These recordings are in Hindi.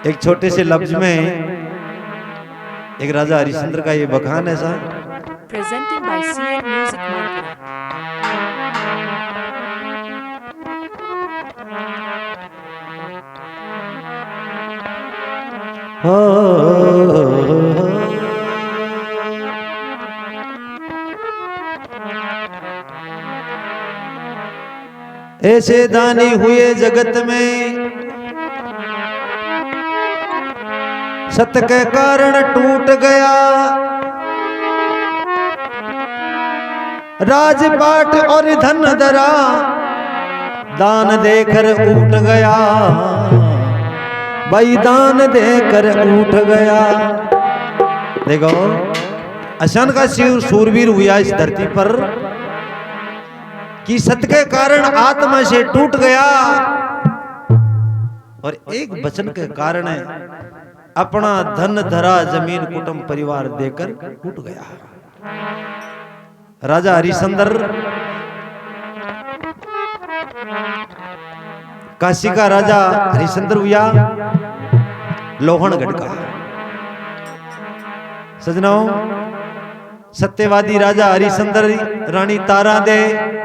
एक छोटे से लफ्ज में एक राजा हरिश्चंद्र का ये बखान है साहब। Presented by CA Music Marketing. ऐसे दानी हुए जगत में, सत्य के कारण टूट गया राजपाट और धन धरा, दान देकर उठ गया भाई, दान देकर उठ गया। देखो अचानक का सूरवीर हुआ इस धरती पर कि सत्य के कारण आत्मा से टूट गया और एक वचन के कारण अपना धन धरा जमीन कुटुंब परिवार देकर टूट गया। राजा हरिश्चंद्र काशी का राजा हरिश्चंद्र हुआ लोहनगढ़ का। सजनाओ सत्यवादी राजा हरिश्चंद्र, रानी तारा दे,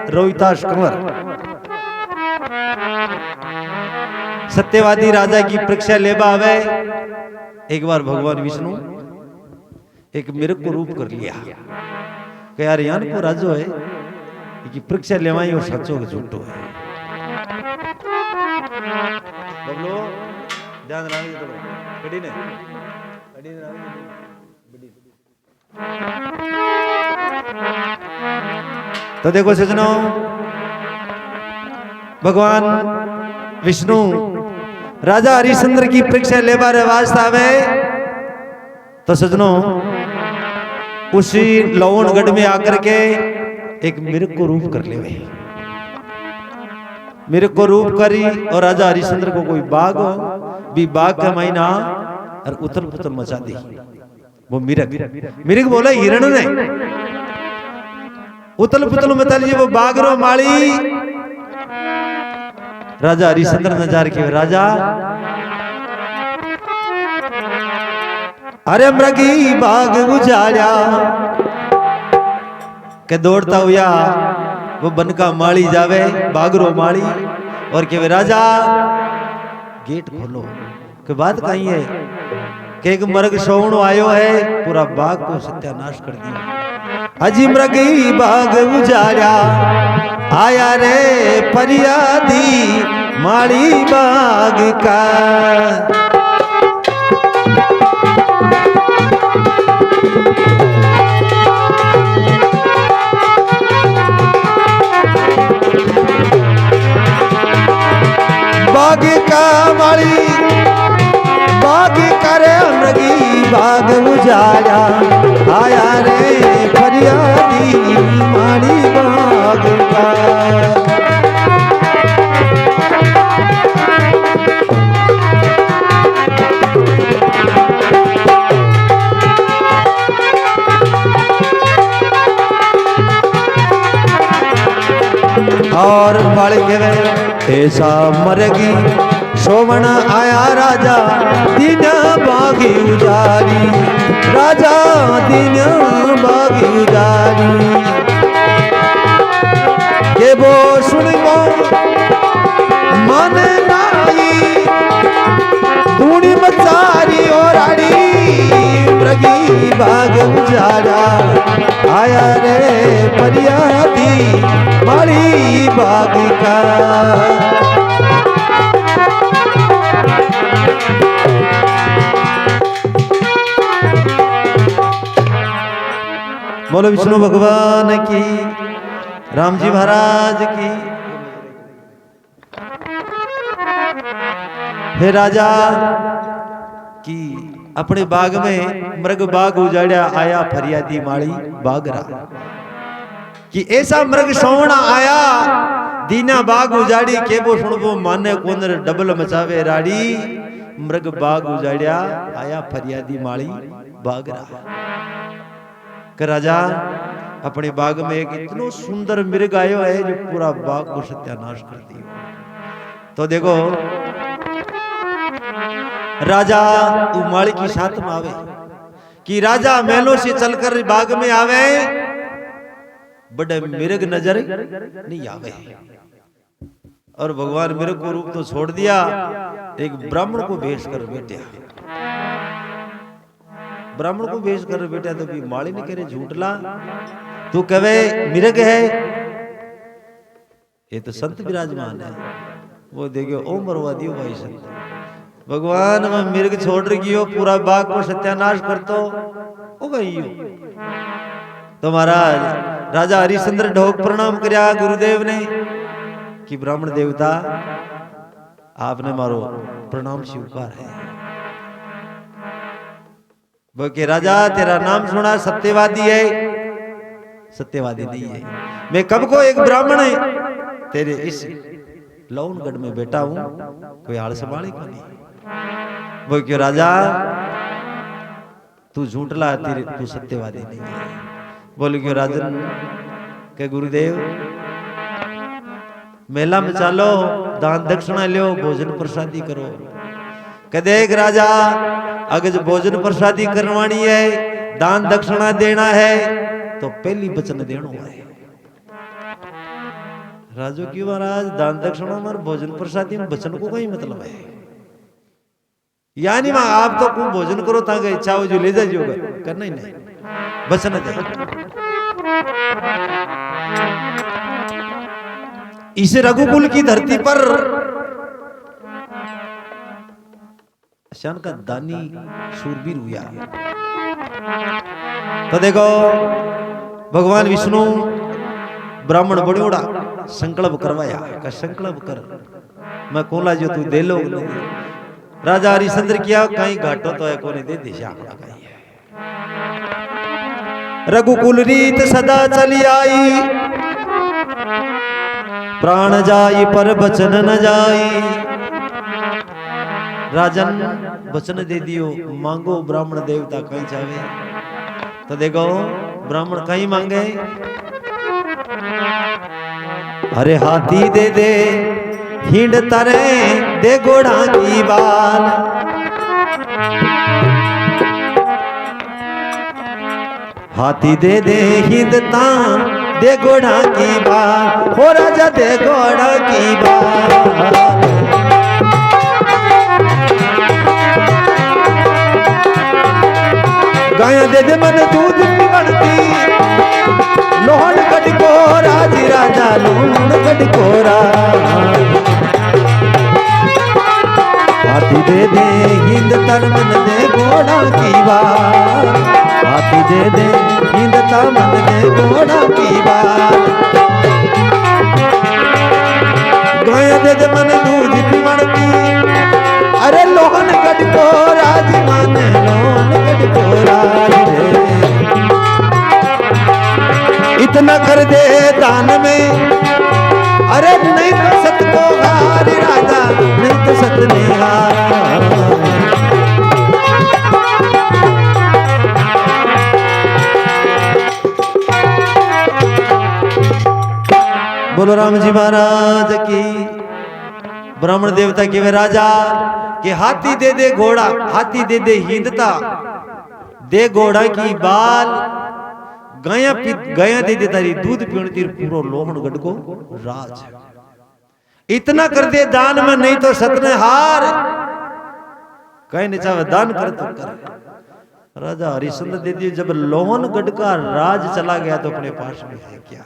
रोहितास कंवर। सत्यवादी राजा की परीक्षा लेबा आवे। एक बार भगवान विष्णु एक मिर्ग को रूप कर लिया कि यार यान को राजो है कि परीक्षा लेवाई और सचो के झूठो है। बबलो ध्यान राखिए तो कड़ी ने तो देखो सजनों, भगवान विष्णु राजा हरिश्चंद्र की परीक्षा लेबा रे वास्ते आवे तो सजनों उसी लोहनगढ़ में आकर के एक मिर्ग को रूप कर लेवे। मिर्ग को रूप करी और राजा हरिश्चंद्र को कोई बाघ हो भी बाघ का महीना और उथल पुथल मचा दी। वो मिर्ग बोला हिरण ने उथल पुथल मचा ली। वो बाघ रो माली राजा हरिश्चंद्र नजार के राजा, अरे मृगी बाघ उजाड़ा के दौड़ता हुआ वो बन का माली जावे, बागरो माली और के राजा गेट खोलो। के बात कही है कि एक मृग सोवणो आयो है, पूरा बाघ को सत्यानाश कर दिया। अजी मृगी बाघ उजाड़ा आया रे फरियादी माली बाघ का। बाघ का माली बाघ करे मृगी बाघ उजाड़ा आया रे फरियादी माली बाघ का। और बाल के ऐसा मरगी सोवण आया राजा दिन बागी उजारी, राजा दिन बागी उजारी। के वो सुनिबो मन नाई धूनी मचारी और आड़ी, मृगी बाग उजाड़ा आया रे फरियादी माली बाग का। बोलो विष्णु भगवान की, राम जी महाराज की। हे राजा की अपने बाग में मृग बाग उजाड़ा आया फरियादी माली बागरा, कि ऐसा मृग सोवणा आया दीना बाग उजाड़ी के वो सुनबो माने कोनर डबल मचावे राड़ी, मृग बाग उजाड़िया आया फरियादी माली बागरा। कि राजा अपने बाग में एक इतनो सुंदर मृग आयो है जो पूरा बाग को सत्यानाश कर दियो। तो देखो राजा उमाड़ी की साथ में आवे कि राजा महलों से चलकर बाग में आवे, बड़े मिर्ग नजर नहीं आवे। और भगवान मिर्ग को रूप तो छोड़ दिया, एक ब्राह्मण को भेज कर बैठा। ब्राह्मण को भेज कर बैठा तो भी माली ने कह रहे झूठला, तू कहे मिर्ग है, ये तो संत विराजमान है। वो देखो ओ मरवा दियो भाई संत, भगवान मैं मिर्ग छोड़ रही हो, पूरा बाग को सत्यानाश कर तो हो गई हो। तो महाराज राजा हरिश्चंद्र ढोक प्रणाम करया गुरुदेव ने कि ब्राह्मण देवता आपने मारो प्रणाम स्वीकार है। वो के राजा तेरा नाम सुना सत्यवादी है, सत्यवादी नहीं है। मैं कब को एक ब्राह्मण है तेरे इस लौनगढ़ में बैठा हूं, कोई हाल संभाले को नहीं। वो क्यों राजा तू झूठला, तेरे तू सत्यवादी नहीं है। बोले क्यों राजन के गुरुदेव मेला में चालो, दान दक्षिणा लो, भोजन प्रसादी करो। कह देख राजा अगर जो भोजन प्रसादी करवानी है, दान दक्षिणा देना है, तो पहली वचन देना है। राजो क्यों महाराज दान दक्षिणा में भोजन प्रसादी में वचन को कोई मतलब है? यानी मां आप तो को भोजन करो ताकि इच्छा हो जो ले जाइयो, करना ही नहीं, वचन दे। इसे रघुकुल की धरती पर शान का दानी शूरवीर हुआ। तो देखो भगवान विष्णु ब्राह्मण बड़ोड़ा संकल्प करवाया का संकल्प कर मैं कोला जो तू दे लो। राजा हरिश्चंद्र किया कहीं घाटो तो है कोने दे दिशा कहीं है। रघुकुल रीत सदा चली आई, प्राण जाई पर बचन न जाई। राजन वचन दे दियो, मांगो ब्राह्मण देवता कहीं चाहे। तो देखो ब्राह्मण कहीं मांगे, अरे हाथी दे दे हिंड तरे दे घोड़ा की बाल। हाथी दे दे हिंद ता दे घोड़ा की बाल, हो राजा दे घोड़ा की बाल। गाय दे दे मन दूध पिघलती, लोहन कटकोरा जी राजा लोहन कटकोरा। हाथी दे दे हिंद तन मन दे घोड़ा की बाल। हाथी दे दे हिंद तन मन दे घोड़ा की बाल। गाय दे दे मन दूध पिघलती, अरे लोहन कटकोरा जी माने लोहन कटकोरा रे। इतना कर दे दान में, अरे नहीं तो सत को हार राजा, नहीं तो सत ने हार। बोलो राम जी महाराज की। ब्राह्मण देवता के वे राजा के हाथी दे दे घोड़ा, हाथी दे दे हिंदता, दे घोड़ा की बाल। गया दे दे तारी दूध पीणती पूरो लोहन गढ़ को राज। इतना कर दे दान में, नहीं तो सतने हार। कहीं नहीं चाहे दान कर तो कर। राजा हरिश्चंद्र दे दिए। जब लोहन गढ़ का राज चला गया तो अपने पास में है क्या?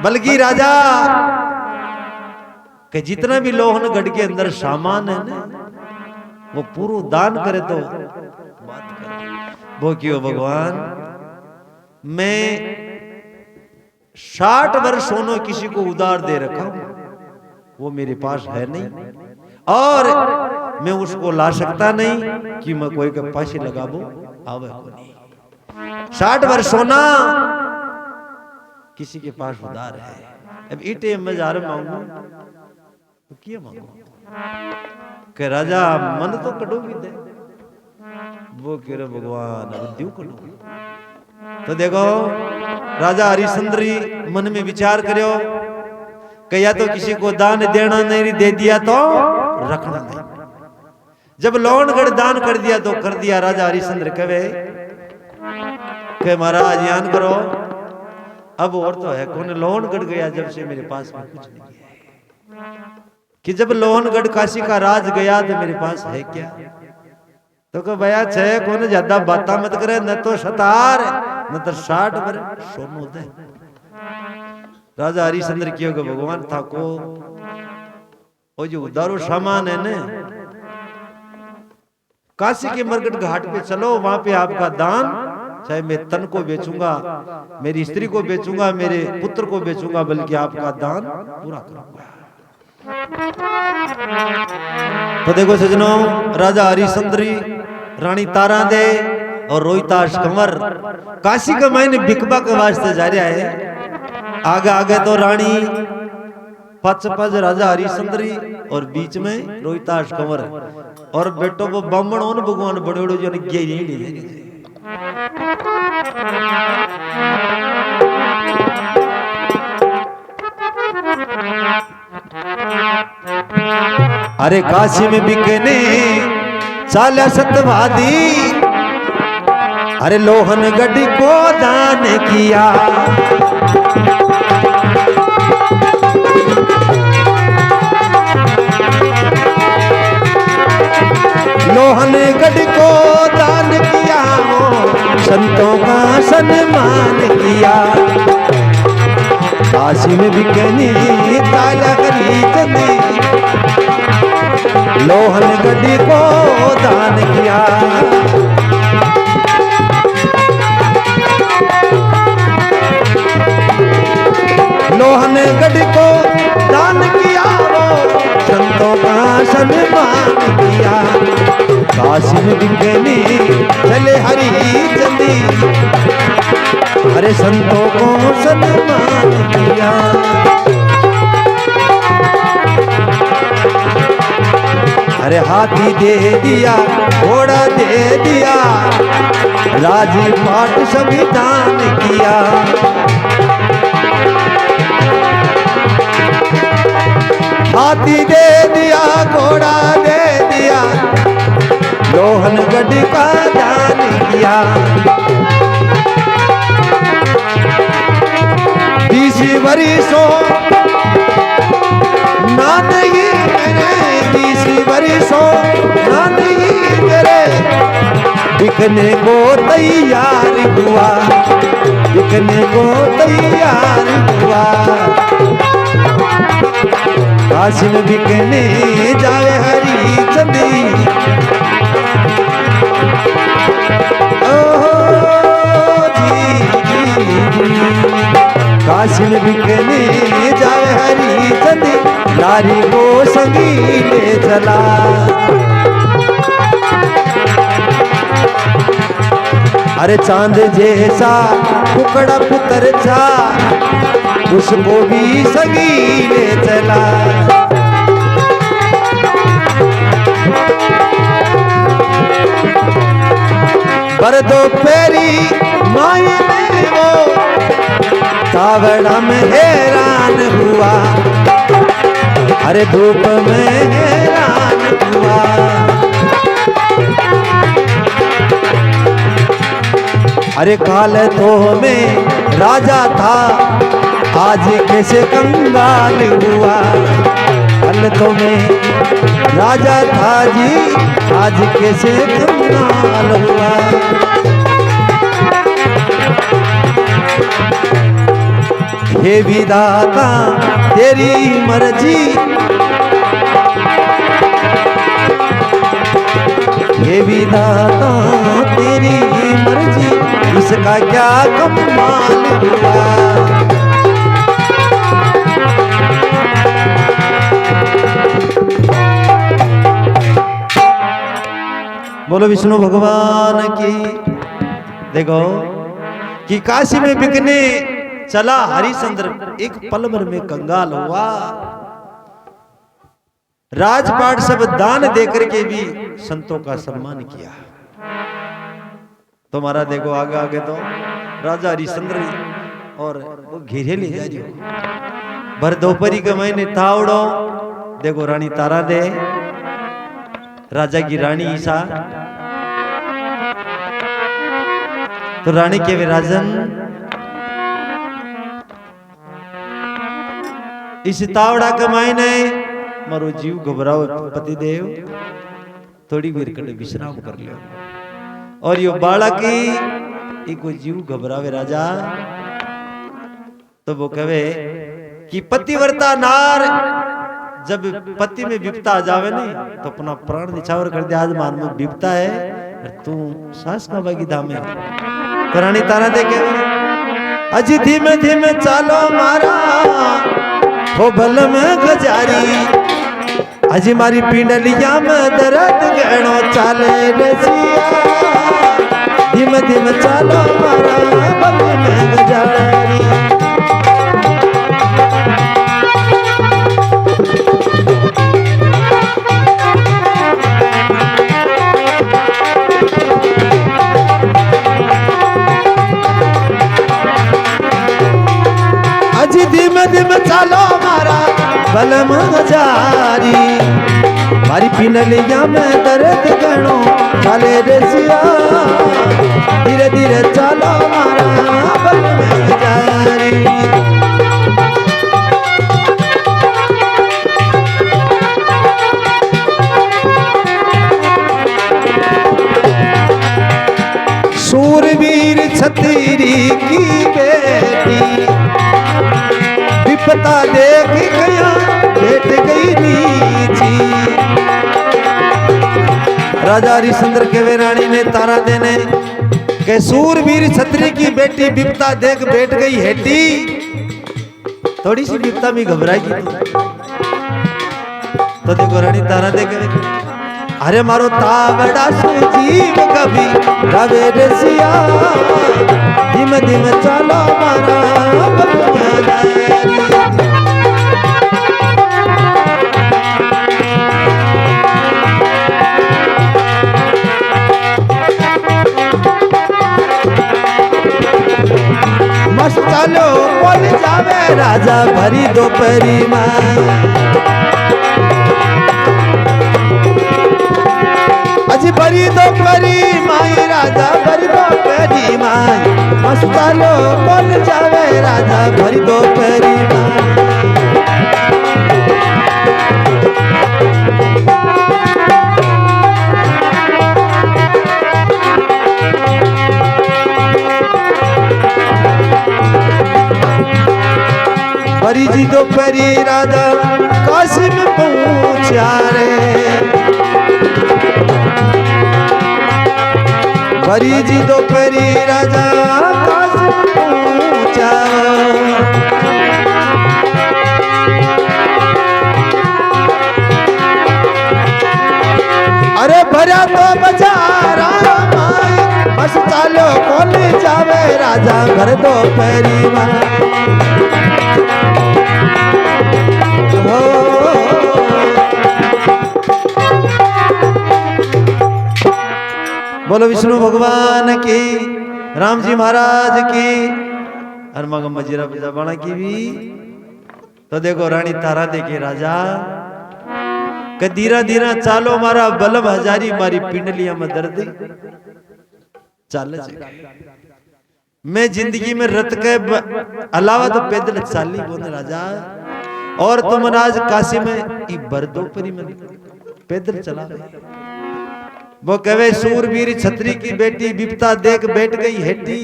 बल्कि राजा कि जितना भी लोहन गढ़ के अंदर सामान है ना, वो पूरा दान करे तो बात करे। वो क्यों भगवान, मैं 60 वर्ष सोनो किसी को उधार दे रखा हूं, वो मेरे पास है नहीं, और मैं उसको ला सकता नहीं कि मैं कोई के पास लगा वो आवे को नहीं। 60 वर्ष सोना किसी के पास उधार है। अब ईटे में जा रहा मांगू तो क्या मांगू? के राजा मन तो कटो भी दे। वो कह रहे भगवान अब द्यू कटो। तो देखो राजा हरिश्चंद्र मन में विचार करो कि या तो किसी को दान देना नहीं, दे दिया तो रखना नहीं। जब लोहनगढ़ दान कर दिया तो कर दिया। राजा हरिश्चंद्र कहे कि महाराज यान करो, अब और तो है कौन। लोहनगढ़ गया जब से मेरे पास में कुछ नहीं है, कि जब लोहनगढ़ काशी का राज गया तो मेरे पास है क्या। तो कह भैया छह कौन ज्यादा बात मत करे, न तो 70 न तो 60 भर सोनू दे। राजा हरिश्चंद्र क्यों कि भगवान था को वो जो उदारो सामान है ना, काशी के मरकट घाट पे चलो, वहां पे आपका दान, चाहे मैं तन को बेचूंगा, मेरी स्त्री को बेचूंगा, मेरे पुत्र को बेचूंगा, बल्कि आपका दान पूरा करूंगा। तो देखो सजनों, राजा हरिश्चंद्र, रानी तारा दे और रोहिताश कंवर काशी का मायने बिकबा के वास्ते जा रहा है। आगे आगे तो रानी, पच पच राजा हरिश्चंद्र और बीच में रोहिताश कंवर, और बेटो वो ब्राह्मण हो भगवान बड़े बड़े जो नहीं। अरे काशी में बिकने चाल सतवादी, अरे लोहनगढ़ को दान किया। लोहनगढ़ को दान किया, संतों का सम्मान किया। काशी में बिकनी ताला खरीदने, लोहनगढ़ को दान किया। लोहनगढ़ को दान किया, संतों का सम्मान किया। काशी में बिकनी चले हरिचंदी, अरे संतों को सम्मान किया। अरे हाथी दे दिया, घोड़ा दे दिया, राजपाट सभी दान किया। हाथी दे दिया, घोड़ा दे दिया, लोहनगढ़ का दान किया। 20 वर्षों ना नहीं मेरे, 20 वर्षों ना नहीं मेरे, बिकने को तैयार हुआ, बिकने को तैयार हुआ। काशी में बिकने जावे हरिचंदी, काशी में बिकने जावे हरिचंदी, नारी को संगी ले चला। अरे चांद जैसा कुकड़ा पुत्र था, उसको भी संगी ले चला। पर दो पैरी माए में वो कावड़ा में हैरान हुआ, अरे धूप में हैरान हुआ। अरे काल तो में राजा था, आज कैसे कंगाल हुआ। कल तो में राजा था जी, आज कैसे कंगाल हुआ। हे विधाता तेरी मर्जी, हे विधाता तेरी मर्जी, इसका क्या कमाल हुआ। बोलो विष्णु भगवान की। देखो कि काशी में बिकने चला हरिश्चंद्र, एक पल भर में कंगाल हुआ। राजपाट सब दान देकर के भी संतों का सम्मान किया। तुम्हारा देखो आगे आगे तो राजा हरिश्चंद्र और वो घेरे ले जा रही हो। भर दोपहरी के महीने तावड़ो देखो रानी तारा दे राजा की रानी ईसा। तो रानी के वे राजन इस तावड़ा कमाई ने मारो जीव घबराओ पति देव थोड़ी देर कटे विश्राम कर लियो। और यो बालक इको जीव घबरावे राजा। तो वो कहे कि पतिव्रता नार जब पति में विपता आ जावे नहीं तो अपना प्राण निछावर कर दे। आज मान में विपता है और तू सास का बागी धामे। तो रानी तारा दे के अजी धीमे धीमे चालो मारा हो भल में गजारी। अजी मारी पिंडलिया में दर्द गहनो चाले रसिया। धीमे धीमे चालो मारा भल में गजारी। अजी धीमे धीमे चालो मारा भल में गजारी। मारी पिंडलिया में दर्द गहनो चाले रसिया। धीरे धीरे चालो मारा भल में गजारी। सूरवीर छतरी की बेटी विपता देख गया बैठ गई नीची। राजा हरिश्चंद्र के वे रानी ने तारा देने के सूरवीर छतरी की बेटी विपता देख बैठ गई हेटी। थोड़ी सी विपता में घबराएगी तो देखो रानी तारा दे के अरे मारो तावड़ा सुजीव कभी रवे रसिया। धीमे धीमे चालो मारा मस्त चालो बोल जावे राजा भरी दोपहरी माँ। अजी भरी दोपहरी माई राजा भरी दोपहरी माई। मस्त चालो बोल जावे राजा भरी दोपहरी माई। भरी जी दोपहरी राजा काशी में पहुंचा रे। भरी जी दोपहरी राजा काशी में पहुंचा। अरे भरा तो बजारा माई। बस चालो कौन जावे राजा घर दोपहरी माई। बोलो विष्णु भगवान की, राम जी महाराज की, हनुमान मजीरा बना की भी। तो देखो रानी तारा देखे राजा के धीरा धीरा चालो मारा बलम हजारी मारी पिंडलिया में दर्द चाल। मैं जिंदगी में रत के अलावा तो पैदल चाली बोले राजा। और तुम आज काशी में भर दोपहरी में पैदल चला। वो कहे सूरवीर छतरी की बेटी विपता देख बैठ गई हेटी।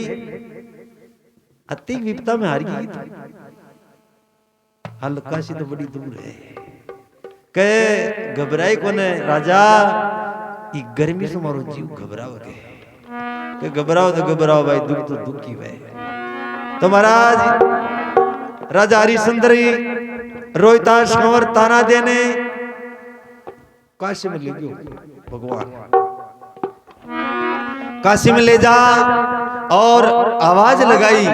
अति विपता में हार गई। हाल काशी तो बड़ी दूर है। कहे घबराई कोने राजा ई गर्मी से मारो जीव घबराओ के घबराओ तो घबराओ भाई दुख तो दुख ही भाई। तो महाराज राजा हरिश्चंद्र रोहिताश कंवर ताना देने काशी में ले गयो। भगवान काशी में ले जा और आवाज लगाई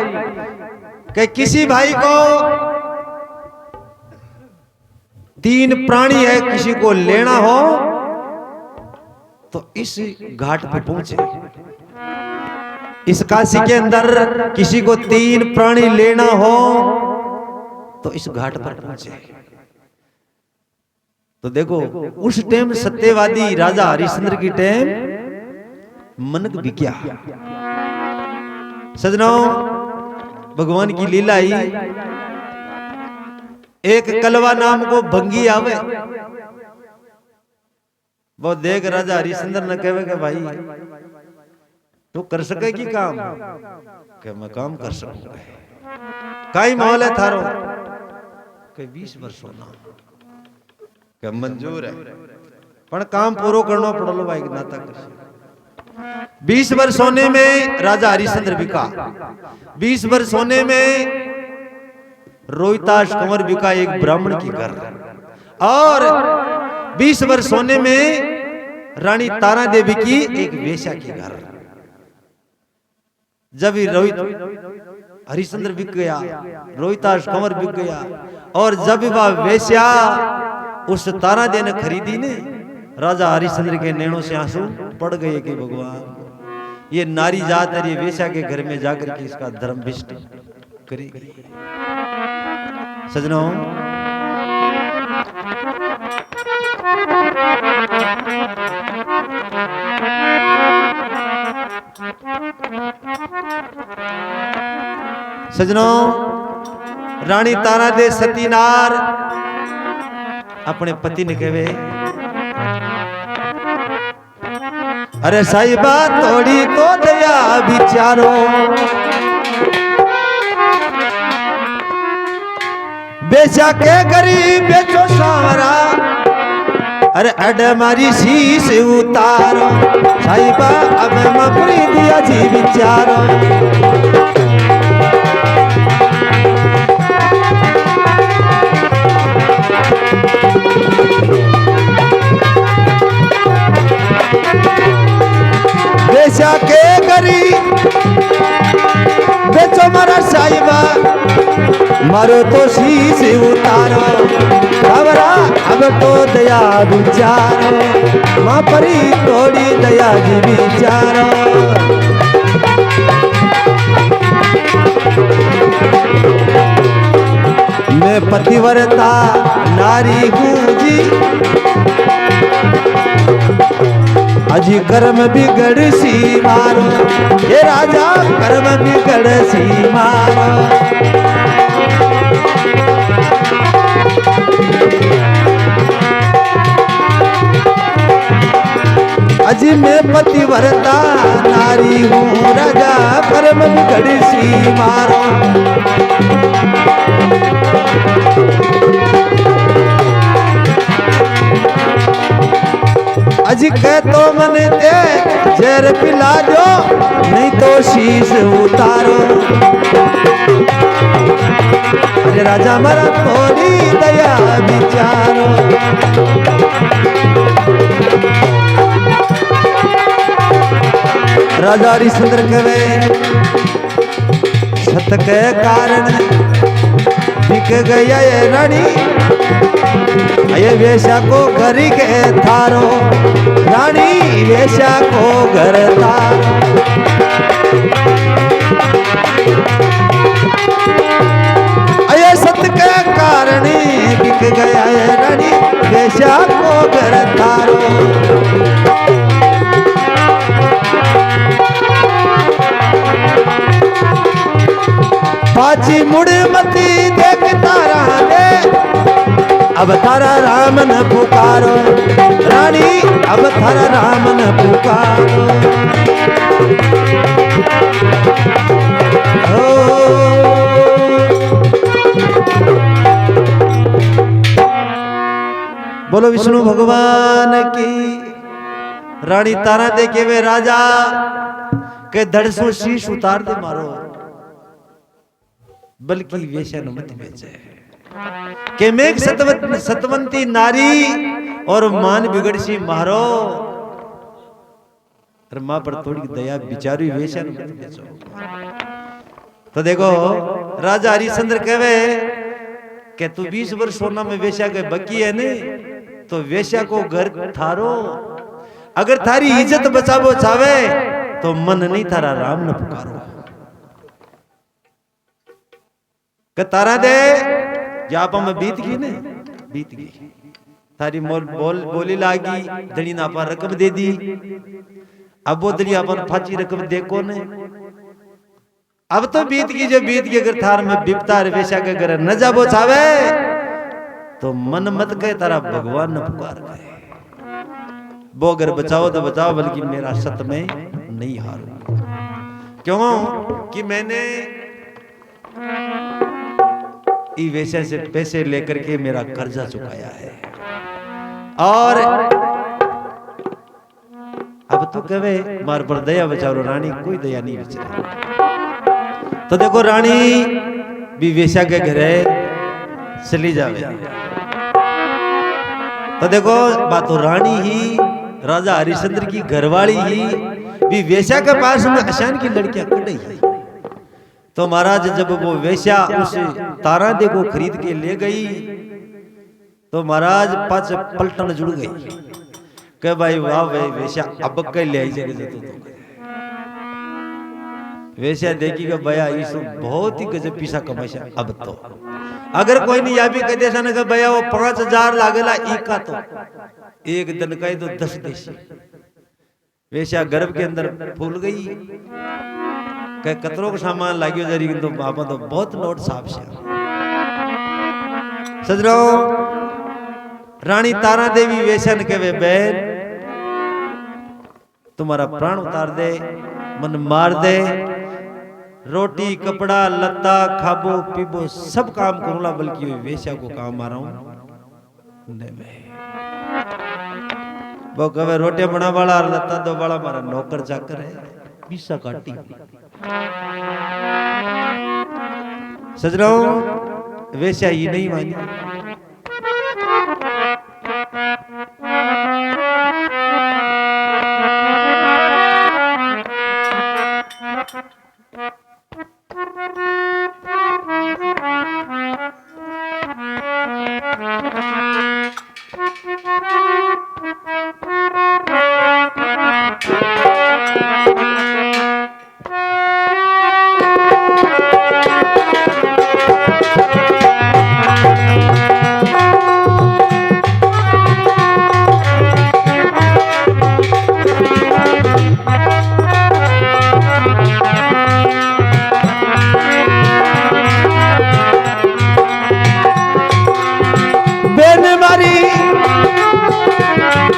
कि किसी भाई को 3 प्राणी है किसी को लेना हो तो इस घाट पे पहुंचे। इस काशी के अंदर किसी को 3 प्राणी लेना हो तो इस घाट पर पहुंचे। तो देखो उस टाइम सत्यवादी राजा हरिश्चंद्र की टाइम मनक बिक्या। सजनों भगवान की लीला ही एक कलवा नाम को भंगी आवे, वो देख राजा हरिश्चंद्र ने कहे कि भाई तू कर सके की काम, कि मैं काम कर सकूंगा। काई माहौल है थारो, कि 20 वर्ष होना, कि मंजूर है पर काम पूरो करना पड़ो भाई नाता कर। 20 वर्ष होने में राजा हरिश्चंद्र बिका, 20 वर्ष होने में रोहिताश कंवर बिका एक ब्राह्मण की घर, और 20 वर्ष होने में रानी तारा देवी की एक वेश्या की घर। जब रोहित हरिश्चंद्र बिक गया, रोहिताश कंवर बिक गया, और जब वह वेश्या उस तारा दे ने खरीदी ने, राजा हरिश्चंद्र के नैनों से आंसू पड़ गए कि भगवान ये नारी जात है, ये वेश्या के घर में जाकर के इसका धर्म भ्रष्ट करेगी। सजनों सजनों रानी तारा दे सतीनार अपने पति ने कहे, अरे साहिबा थोड़ी तो दया विचारो, बेचा के गरीब बेचो सावरा, अरे अड मारी शीश उतारो, साहिबा अब मपरी दिया जी विचारो। बेचा के गरीब बेचो मारा साहिबा, मारो तो शीश उतारो, सावरा अब तो दया विचारो, मां परी थोड़ी दया जी विचारो। मैं पतिव्रता नारी हूँ जी, अजी कर्म बिगड़ सी मारो, ये राजा कर्म बिगड़ सी मारो। अजी मैं पतिव्रता नारी हूँ, राजा कर्म बिगड़ सी मारो। अजी कह तो मन दे जहर पिला दो, नहीं तो शीश उतारो, अरे राजा मरा थोड़ी दया विचारो। राजा हरिश्चंद्र कहे सत के कारण बिक गया ये रानी, ये वेश्या को घर के थारो, रानी वेश्या को घर थारो। ये सत के कारण बिक गया ये रानी, वेश्या को घर थारो। पाची मुड़ मती देख तारा दे, अब थारा राम न पुकारो, रानी अब थारा राम न पुकारो। बोलो विष्णु भगवान की। रानी तारा दे के वे राजा के धड़सों शीश उतार दे मारो, बल्कि वेश्या न मत बेचे, के मेघ सतवंती नारी और मान बिगड़ सी मारो, और मां पर थोड़ी दया बिचारी वेश्या न मत बेचो। तो देखो राजा हरिश्चंद्र कहे कि तू 20 वर्ष होना में वेश्या के बकी है ने, तो वेश्या को घर थारो, अगर थारी इज्जत बचावो चावे तो मन नहीं थारा राम न पुकारो। तारा दे जाप में बीत गई ने, बीत गई थारी बोली लागी धनी ना अपन रकम दे दी। अब वो धनी अपन फाची रकम दे को ने। अब तो बीत की जो बीत की, अगर थार में बिपता वेशा के घर न जाबो चावे तो मन मत कहे तारा भगवान न पुकार कहे। वो अगर बचाओ तो बचाओ, बल्कि मेरा सत में नहीं हारू। क्यों कि मैंने ई वेशा से पैसे लेकर के मेरा कर्जा चुकाया है। और अब तू कहे मार पर दया बचाओ रानी, कोई दया नहीं बचा। तो देखो रानी भी वेशा के घरे चली जावे। तो देखो बात तो रानी ही राजा हरिश्चंद्र की घरवाली ही भी वेश्या के पास में अशान की लड़कियां कटी। तो महाराज जब वो वेश्या उस तारादे को खरीद के ले गई तो महाराज पांच पलटन जुड़ गई के भाई वाह वे वेश्या अब के ले आई जगह तो वेश्या देखी कि भैया इस बहुत ही गजब पैसा कमाशा। अब तो अगर कोई नहीं या भी कह देसा ना कि भैया वो 5000 लागेला इका तो एक दिन का तो 10 देशी। वेश्या गर्भ के अंदर फूल गई के कतरों का सामान लागियो जरी, तो बाबा तो बहुत नोट साफ से सजरो। रानी तारा देवी वेश्या ने कहे बहन तुम्हारा प्राण उतार दे, मन मार दे, रोटी कपड़ा लत्ता खाबो पीबो सब काम करूंगा, बल्कि वेश्या को काम मारा हूं। वो कहे रोटी बना वाला लत्ता दो वाला मारा नौकर चाकर है पीसा काटी। सच रहा हूं वेश्या ही नहीं मानी।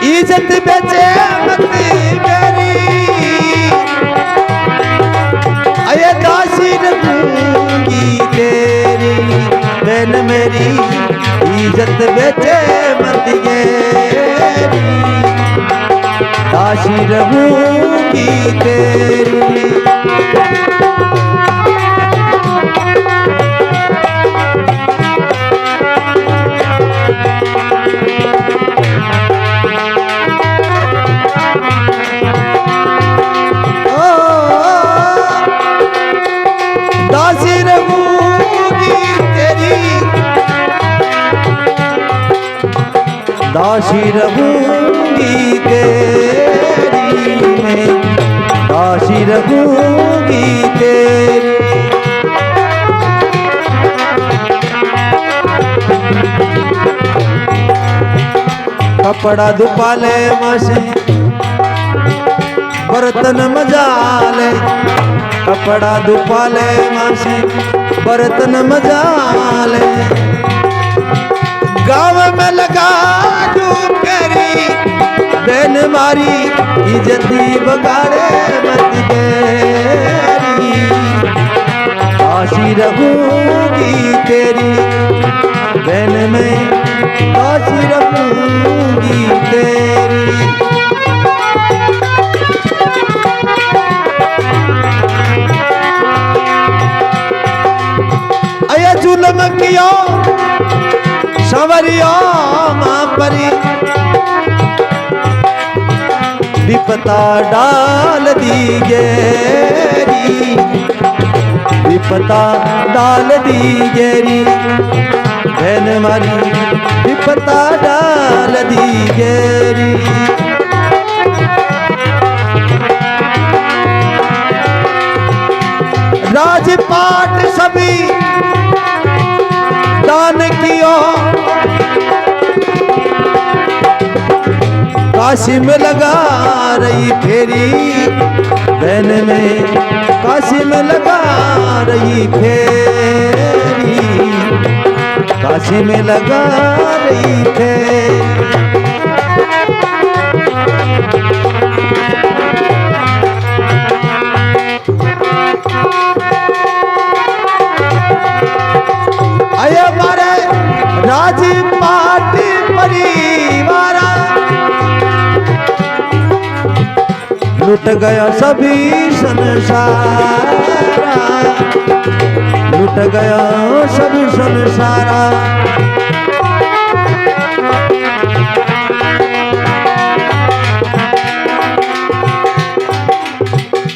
इज्जत बेचे मती मेरी अये दासी रहूंगी तेरी, बहन मेरी इज्जत बेचे मती मेरी दासी रहूंगी तेरी। दासी रहूंगी तेरी, दासी रहूंगी मैं दासी रहूंगी तेरी। कपड़ा दुपाले मसे बर्तन मजाले, कपड़ा दुपाले मासी बर्तन मजाले, गाँव में लगा दू करी बहन मारी इज्जती बगाड़े मत तेरी, दासी रहूंगी तेरी बहन में दासी रहूंगी तेरी। जुल्म कियो संवरियो मां परी, विपता डाल दी गेरी, विपता डाल दी गेरी बहन मारी विपता डाल दी गेरी। राजपाट सभी दान कियो काशी में लगा रही फेरी, बहन में काशी में लगा रही फेरी, काशी में लगा रही फेरी। आया मारे राजपाट परिवार, लुट गया सभी संसारा, लुट गया सभी संसारा।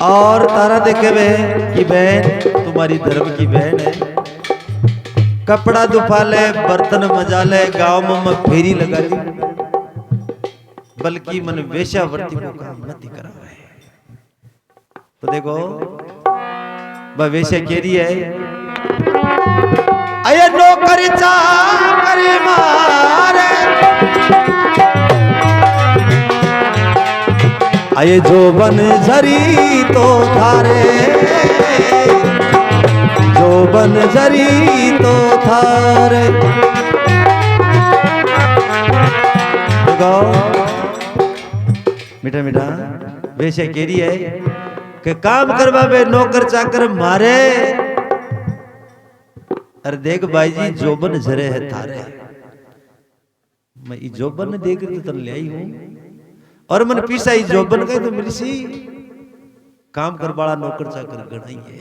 और तारा देखे वे कि बहन तुम्हारी धर्म की बहन है, कपड़ा दुफा ले, बर्तन मजा ले, गाँव में फेरी लगा ली, बल्कि मन वेश्यावृत्ति को काम मत करावे। तो देखो वह वेश्या कह रही है, अये नौकर चाकर मारे, अये जो बन झरी तो थारे, जो बन झरी तो थारे। मीठा मीठा वेश्या कह रही है कि काम करवा बे नौकर चाकर मारे। अरे देख भाई जी जोबन झरे है थारे, मैं ई जोबन देख रही तो ले आई हूं, और मन पीसा ई जोबन का तो मिली सी काम करवाड़ा नौकर चाकर गणाई है।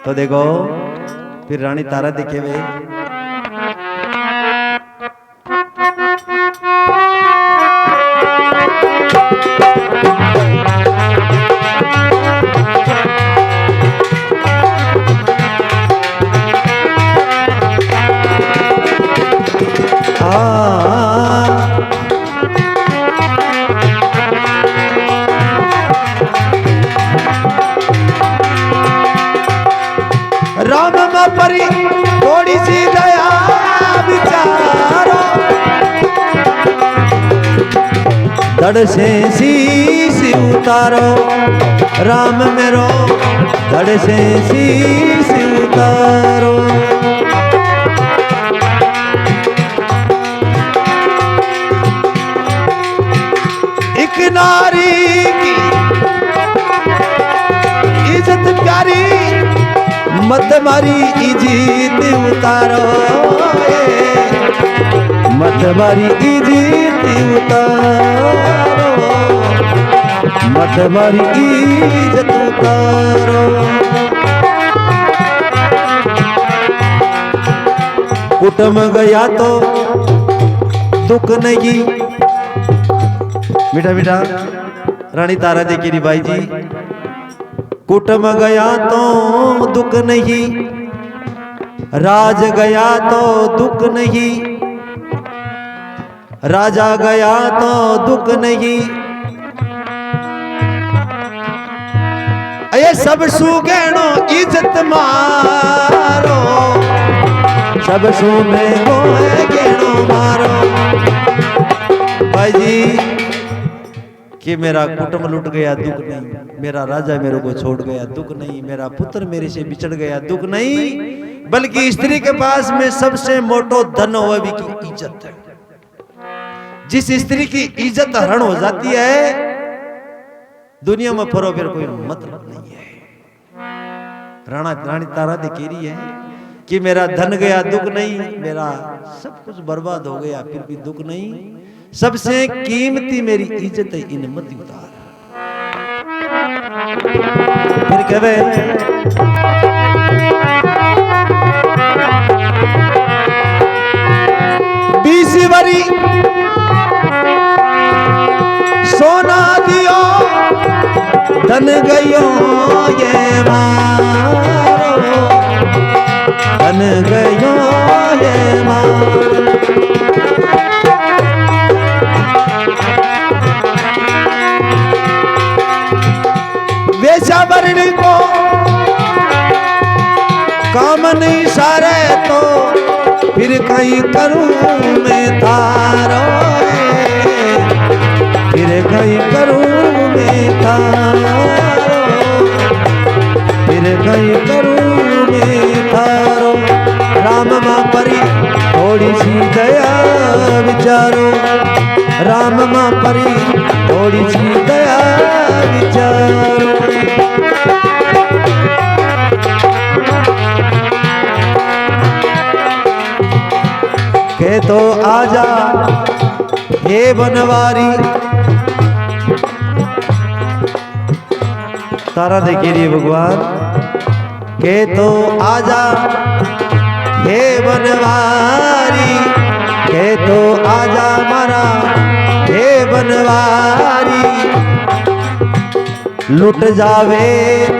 तो देखो फिर रानी तारा दिखे वे, राम में परी थोड़ी सी दया विचारो, धड़ से शीश उतारो, राम मेरो धड़ से शीश उतारो। एक नारी की इज्जत प्यारी, मत मारी इज्जत उतारो, मत मारी इज्जत उतारो, मत मारी इज्जत उतारो। कुटुंब गया तो दुख नहीं, मीठा मीठा रानी तारा देखी भाई जी, कुटुंब गया तो दुख नहीं, राज गया तो दुख नहीं, राजा गया तो दुख नहीं, ये सब सुगेणो इज्जत मारो, सब सु में वो है गेणो मारो। भाई जी कि मेरा कुटुंब लुट गया दुख नहीं, मेरा राजा मेरे को छोड़ गया दुख नहीं, मेरा पुत्र मेरे से बिछड़ गया दुख नहीं, बल्कि स्त्री के पास में सबसे मोटो धन हो भी की इज्जत है। जिस स्त्री की इज्जत हरण हो जाती है दुनिया में फरो फिर कोई मतलब नहीं है। रानी तारा दे कह रही है कि मेरा धन गया दुख नहीं, मेरा सब कुछ बर्बाद हो गया फिर भी दुख नहीं, सबसे कीमती मेरी इज्जत है, इन मत उतार। फिर कहे बीसवरी सोना दियो धन गयो ये मारो, धन गयो ये मारो। वेश्यावरण को काम नहीं सारे तो फिर कहीं करूं मैं तारो, फिर कहीं करूं मैं तारो, फिर कहीं करूं मैं तारो। राम मां परी थोड़ी सी दया विचारो, राम मां परी थोड़ी सी दया विचारो। के तो आजा हे बनवारी, तारा देखिए रे भगवान, के तो आजा हे बनवारी, के तो आजा मारा हे बनवारी। लुट जावे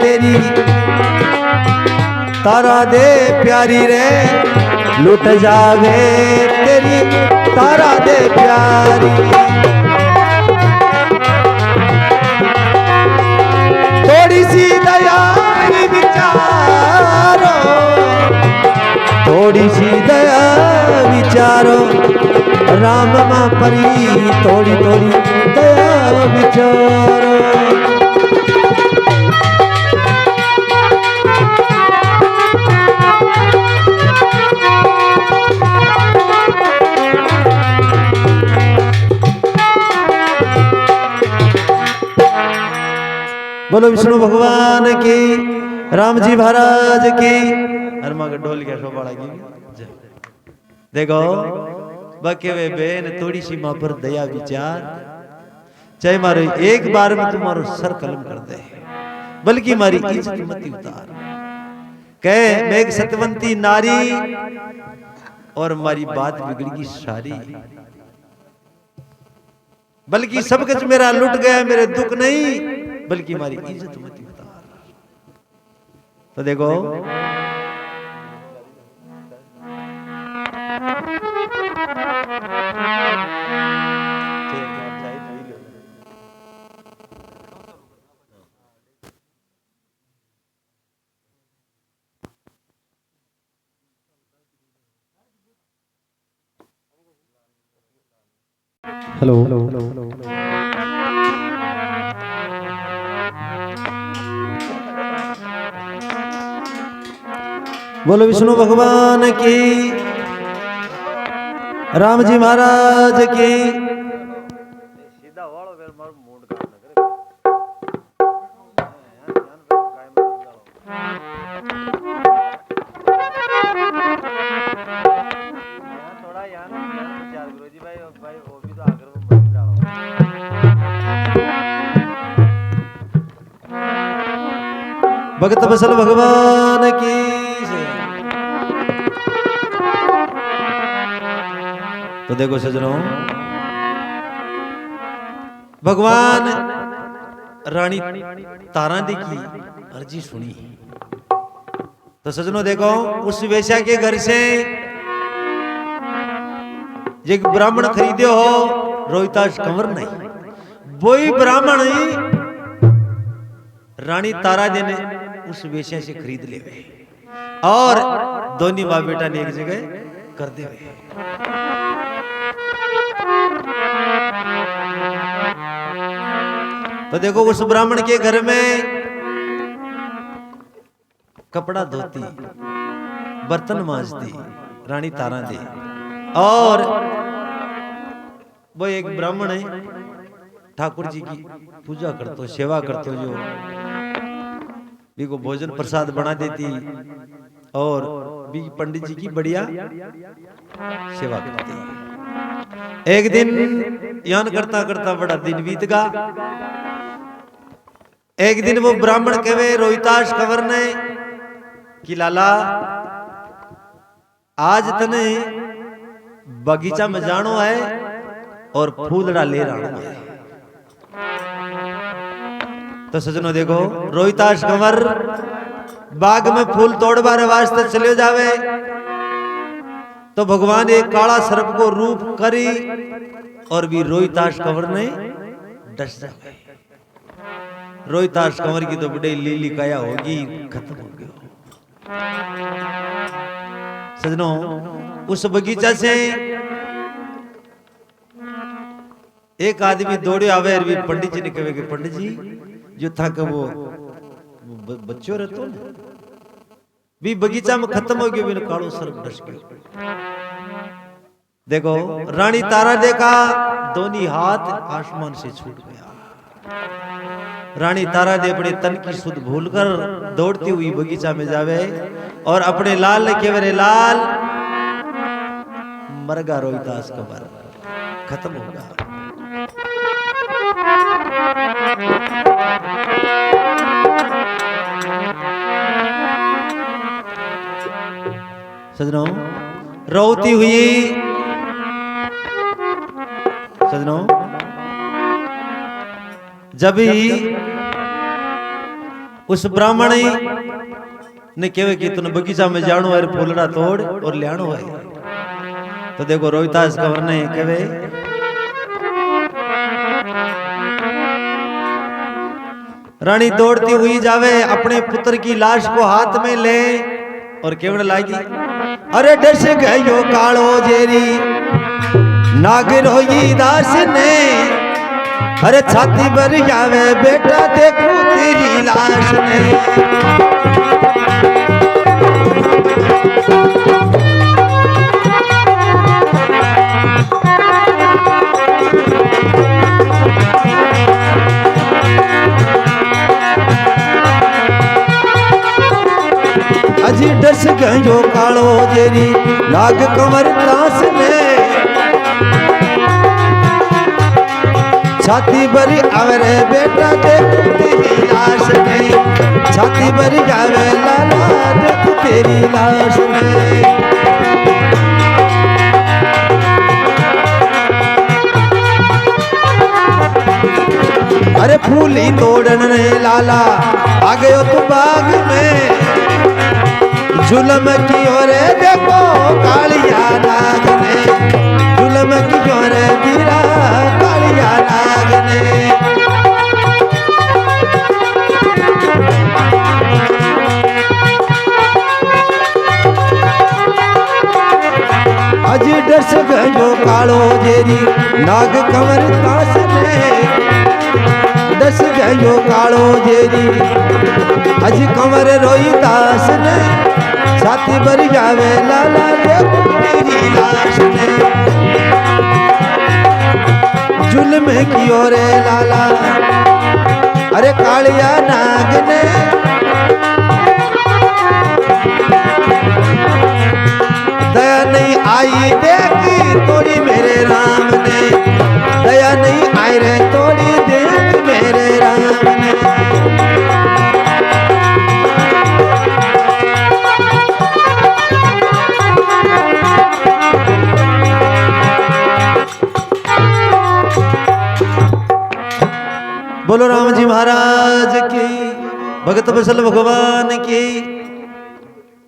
तेरी तारा दे प्यारी रे, लुट जावे तेरी तारा दे प्यारी। थोड़ी सी दया विचारो, थोड़ी सी दया विचारो, राम मां परी थोड़ी थोड़ी दया विचारो। बोलो विष्णु भगवान की, राम जी महाराज की, हरमा का ढोल क्या शोभाड़ा की। देखो बके वे बेन थोड़ी सी मां पर दया विचार, चाहे मारो एक बार में तुम्हारो सर कलम कर दे, बल्कि मारी इज्जत मत उतार। कहे मैं एक सतवंती नारी और मारी बात बिगड़गी सारी, बल्कि सब कुछ मेरा लुट गया, मेरे दुख नहीं, बल्कि हमारी इज्जत मत उतार। तो देखो हेलो बोलो विष्णु भगवान की, राम जी महाराज की। भगत बसल भगवान की। तो देखो सजनों, भगवान रानी तारा दी की अर्जी सुनी। तो सजनों देखो, उस वेश्या के घर से एक ब्राह्मण खरीदे हो रोहिताश कंवर नहीं, वही ब्राह्मण रानी तारा जी ने उस वेश्या से खरीद ले और दोनों माँ बेटा ने एक जगह कर दे। तो देखो उस ब्राह्मण के घर में कपड़ा धोती, बर्तन मांजती रानी तारा दी, और वो एक ब्राह्मण है ठाकुर जी की पूजा करतो, सेवा करतो, जो भी को भोजन प्रसाद बना देती और भी पंडित जी की बढ़िया सेवा करती। एक दिन यान करता करता बड़ा दिन बीत गया। एक दिन वो ब्राह्मण कहे रोहिताश कंवर ने कि लाला आज तने बगीचा में जानो है और फूलड़ा ले रहा है। तो सजनों देखो, रोहिताश कंवर बाग में फूल तोड़बारे वास्ते चले जावे तो भगवान एक काला सर्प को रूप करी और भी रोहिताश कंवर ने डस जावे। रोहिताश कंवर की तो बड़ी लीली काया होगी, खत्म हो गया। सजनों उस बगीचा से एक आदमी दौड़े आवे और भी पंडित जी ने कहे कि पंडित जी जो था कि वो बच्चों रहते ना भी बगीचा में खत्म हो गया बिन कालो सर्प डस गयो। देखो रानी तारा देखा दोनों हाथ आसमान से छूट गया। रानी तारा दे अपने तन की सुध भूलकर दौड़ती हुई बगीचा में जावे और अपने लाल ने केवरे लाल मरगा रोहिदास कबर खत्म हो गया। सजनों रोती हुई सजनों जब ही उस ब्राह्मण ने कहे कि तूने बगीचा में जानो है फूलड़ा तोड़ और लियानो है तो देखो रोहिदास कंवर ने कहे रानी दौड़ती हुई जावे अपने पुत्र की लाश को हाथ में ले और केवड़ लागी अरे डस गयो कालो जेरी नाग रोहिदास ने अरे छाती भर जावे बेटा देखो तेरी लाश ने। अजी डस गयो कालो जेरी नाग कंवर दास ने छाती भरी आवे बेटा देखो तेरी लाश में छाती भरी आवे लाला देखो तेरी लाश में। अरे फूली तोड़न ने लाला आ गयो तू बाग में जुलम की ओर देखो कालिया नाग ने जुलम की ओर बीरा कालिया नाग ने। अज डस गयो कालो जेरी नाग कंवर दास ने डस गयो कालो जेरी अज कंवर रोहिदास ने छाती भर जावे लाला देखो तेरी लाश ने जुल्म की ओर लाला अरे कालिया नाग ने दया नहीं आई देखी तोड़ी मेरे राम ने दया नहीं आई रे तोड़ी देख मेरे राम ने। बोलो राम जी महाराज की भगत बसल भगवान की।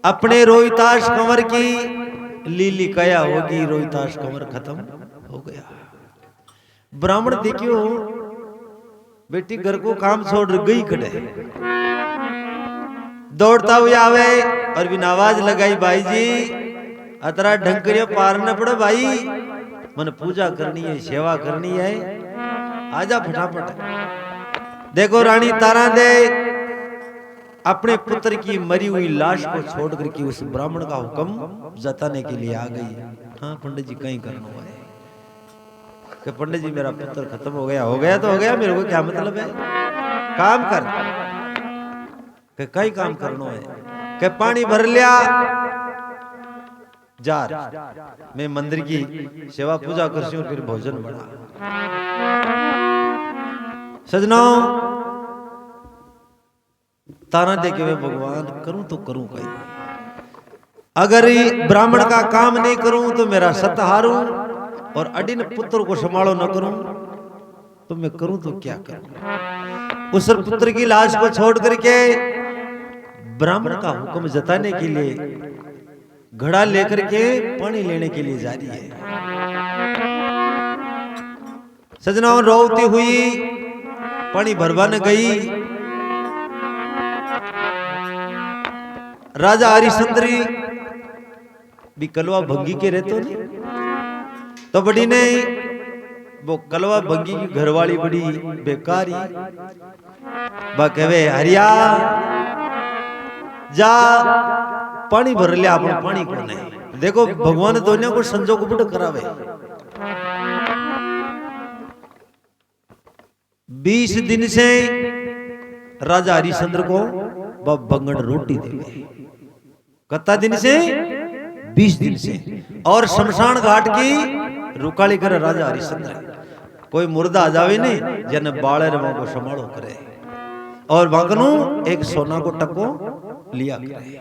अपने रोहिदास कंवर की लीली कया होगी रोहिदास कंवर खत्म हो गया। ब्राह्मण देखियो बेटी घर को काम छोड़ गई कटे दौड़ता हुआ आवे और बिन आवाज लगाई भाई जी अतरा ढंग करियो पार न पड़ो भाई मन पूजा करनी है सेवा करनी है आजा फटाफट। देखो रानी तारा दे अपने पुत्र की मरी हुई लाश को छोड़ करके उस ब्राह्मण का हुक्म जताने के लिए आ गई। हाँ पंडित जी कहीं करना है कि पंडित जी मेरा पुत्र खत्म हो गया तो हो गया मेरे को क्या मतलब है काम कर कि कहीं काम करना है कि पानी भर लिया जार मैं मंदिर की सेवा पूजा करती हूँ फिर भोजन बना। सजनों ताना दे के भगवान करूं तो करूं कहीं अगर ब्राह्मण का काम नहीं करूं तो मेरा सत हारूं और अडिन पुत्र को संभालो न करूं तो मैं करूं तो क्या करूं। उस पुत्र की लाश को छोड़ करके ब्राह्मण का हुक्म जताने के लिए घड़ा लेकर के पानी लेने के लिए जा रही है। सजनाओं रोती हुई पानी भरवाने गई। राजा हरिश्चंद्री भी कलवा भंगी के रहते नहीं तो बड़ी ने वो कलवा भंगी की घरवाली बड़ी बेकारी बा कहे हरिया जा पानी भर लिया अपन पानी को नहीं देखो भगवान दोनों को संजोग बुढ़ करावे 20 दिन से राजा हरिश्चंद्र को बंगड़ रोटी देवे कत्ता दिन से 20 दिन से और शमशान घाट की रुकाली करे राजा हरिश्चंद्र कोई मुर्दा आ जावे नहीं जन बाले रे को संभालो करे और बागनु एक सोना को टको लिया करे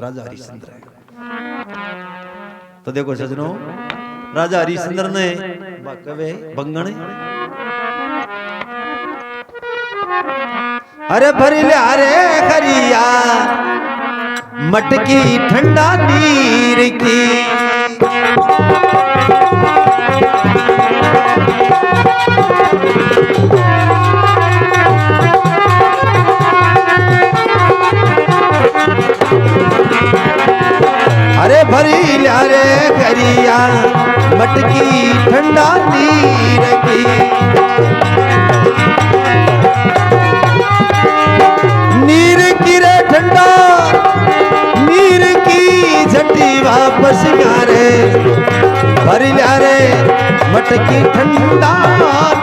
राजा हरिश्चंद्र तो देखो सजनों राजा हरिश्चंद्र ने कवे बंगण अरे भरी ले अरे खरिया मटकी ठंडा नीर की अरे भरी ले अरे खरिया मटकी ठंडा नीर की नीर की रे ठंडा नीर की झटी वापस यारे भरी ला रे मटकी ठंडा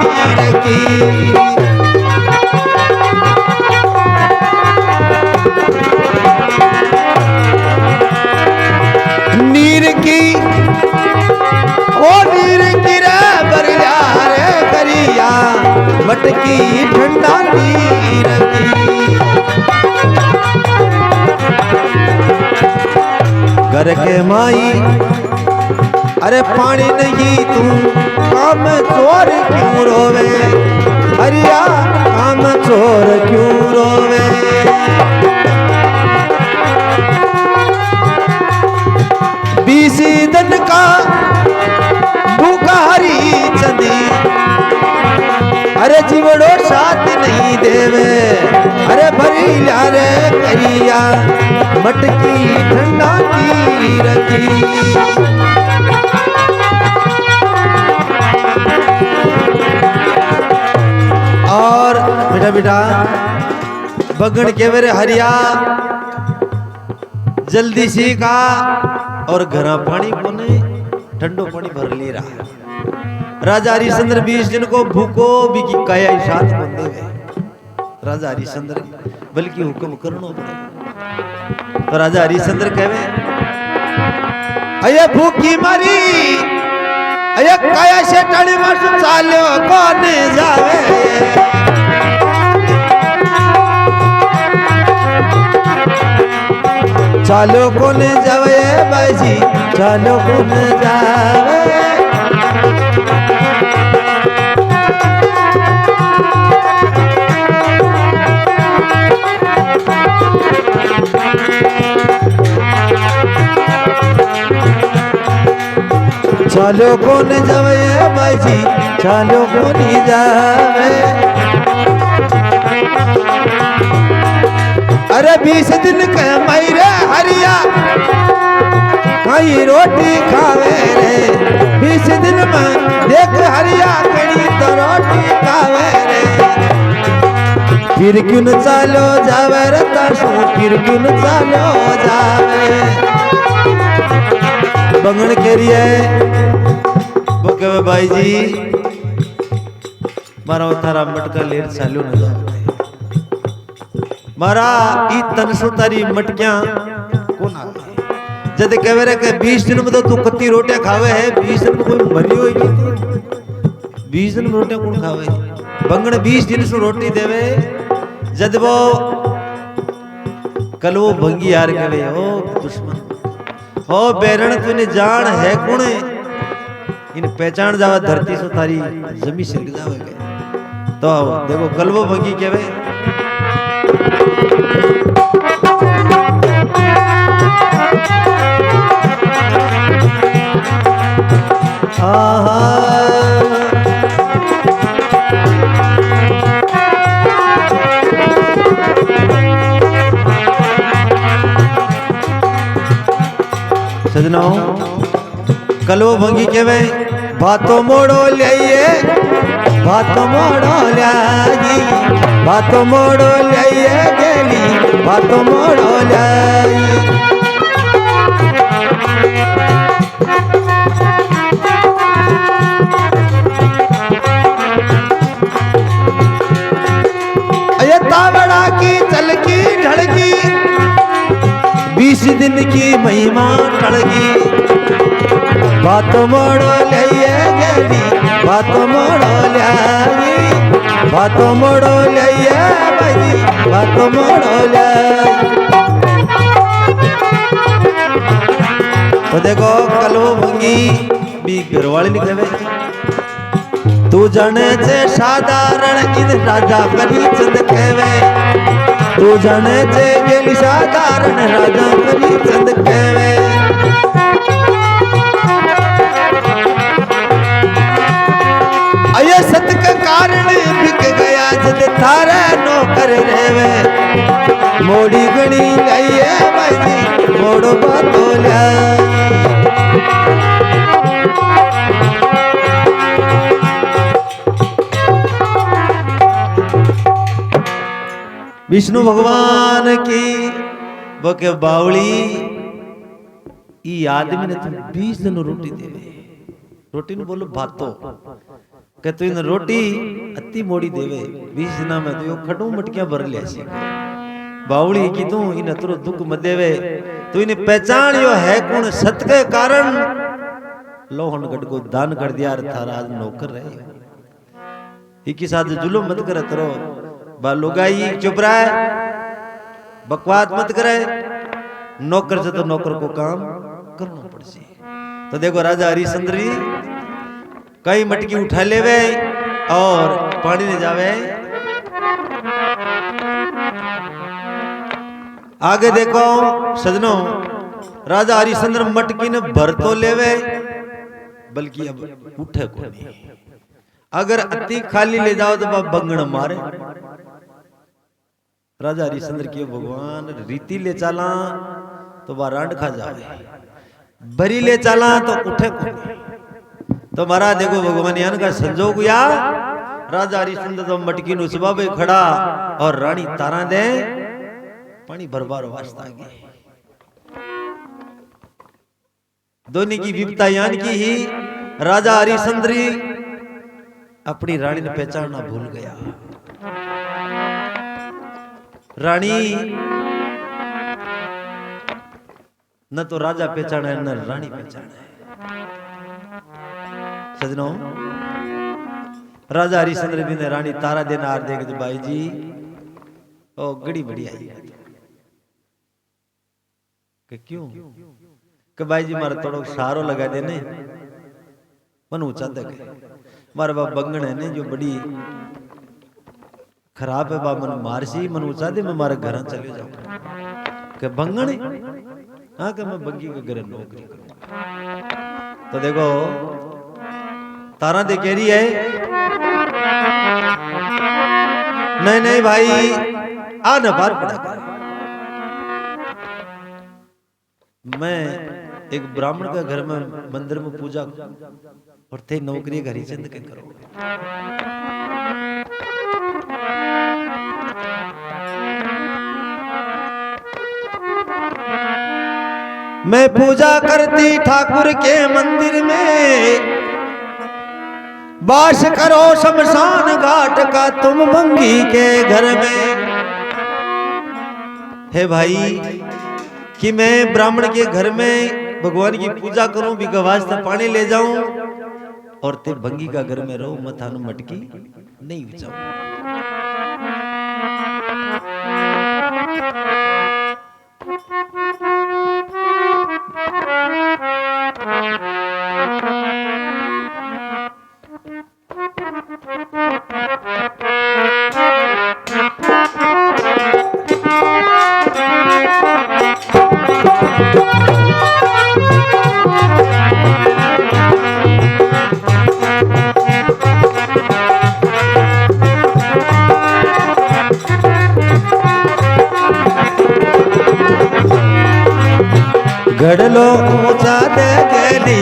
नीर की नीर की ओ नीर की रे भरी ला रे करिया मटकी ठंडा नीर की घर के माई अरे पानी नहीं तू काम चोर क्यों रोवे हरिया काम चोर क्यों रोवे बीसी दिन का भूखा हरी चंदी अरे जीवड़ो साथ नहीं देवे अरे भरी ला रे करिया मटकी ठंडा नीर की और बेटा बेटा बगड़ के मेरे हरिया जल्दी सी का और घरा पानी कोने ठंडो पानी भर ले रहा राजा हरिश्चंद्र 20 दिन को भूखो भी की काया साथ बंदे गए राजा हरिश्चंद्र बल्कि हुक्म करनो पड़े तो राजा हरिश्चंद्र कहवे अये भूखी मरी अये काया से टाड़ी मार चालो कोने जावे चालो कोने जावे बाजी चालो कोने जावे चालो कौन जावे बाजी चालो कौन जावे अरे 20 दिन के मैरे हरिया कहीं रोटी खावे रे 20 दिन में देख हरिया कहीं तो रोटी खावे रे फिर क्यों न चालो जावे रे तासू फिर क्यों न चालो जावे बंगड़ के लिए भाई जी मारा थारा मटका लेर चालू न जावे मारा ई तनसु तारी मटकियां कौन आ जद कहवे रे के 20 दिन में तो तू कत्ती रोटियां खावे है 20 दिन में कोई मरी होगी 20 दिन में रोटियां कौन खावे बंगड़ 20 दिन से रोटी देवे जद वो कल वो भंगी यार कहवे ओ दुश्मन हो बेरण तूने जान है कौन इन पहचान जावा धरती सो तारी जमी सिर जावे तो देखो कलवो भंगी कहवे सजनो कलो भंगी के वे बातों मोड़ो लिये बातों मोड़ो लाई बातों मोड़ो लिये गेली बातों मोड़ो लाई ये तावड़ा की चलकी ढड़की 20 दिन की महिमा टड़गी बातों मोड़ो लिये गेली बातों मोड़ो लाई बातों मोड़ो लिये भाई बातों मोड़ो लाई। तो देखो कलो भंगी भी घरवाली निकले तू जाने से साधारण इन राजा करी चंद कहवे तू जाने से गेली साधारण राजा करी चंद कहवे अये सत के कारण बिक गया जद थारे नौकर रेवे मोड़ी गणी लइए भाई मोड़ो बातो विष्णु भगवान की वो के बावली ई आदमी ने तुम 20 दिन रोटी देवे रोटी ने बोलो भातो के तू इन रोटी अति मोड़ी देवे 20 दिन में तो खडू मटकियां भर ले सी बावली की तू इन अतरो दुख मत देवे तू इने पहचान यो है कौन सत के कारण लोहन गढ़ को दान कर दिया थारा आज नौकर रहे इकी साथ जुल्म मत करे तरो बालुगाई चुप रहा है बकवास मत करे नौकर से तो नौकर को काम करना पड़े। तो देखो राजा हरिश्चंद्र जी कई मटकी उठा लेवे और पानी ले जावे आगे देखो सजनों राजा हरिश्चंद्र मटकी ने भर तो लेवे बल्कि अब उठे को नहीं अगर अति खाली ले जाओ तो बंगण मारे राजा हरिश्चंद्र की भगवान रीति ले चला तो वह रांड खा जावे भरी ले चला तो उठे को तो महाराज देखो भगवान यान का संजोग या राजा हरिश्चंद्र तो मटकी नु सुबह खड़ा और रानी तारा दे पानी भरबार वास्ता गए दोनों की विपता यान की ही राजा हरिश्चंद्र अपनी रानी ने पहचानना भूल गया रानी न तो राजा पहचाना है न रानी पहचाना है सजनों राजा हरिश्चंद्र भी ने रानी तारा देना आर देख भाई जी ओ गड़ी बड़ी आई कि क्यों कि भाई जी मारा थोड़ा सहारो लगा देने मन ऊंचा तक मारा बाप बंगण है ने जो बड़ी खराब है बाप मन मारसी मन ऊंचा दे मैं मारे घर चले जाऊं के बंगण हाँ कि मैं बंगी के घर नौकरी करूं तो देखो तारा दे कह रही है नहीं नहीं भाई आ न बार पड़ा मैं एक ब्राह्मण का घर में मंदिर में पूजा और थे नौकरी हरिश्चंद्र के करो मैं पूजा करती ठाकुर के मंदिर में बास करो शमशान घाट का तुम मंगी के घर में है भाई कि मैं ब्राह्मण के घर में भगवान की पूजा करूं भी वास्ते पानी ले जाऊं और ते भंगी का घर में रहो मथानु मटकी नहीं बचाऊं घड़लो ऊंचा दे गेली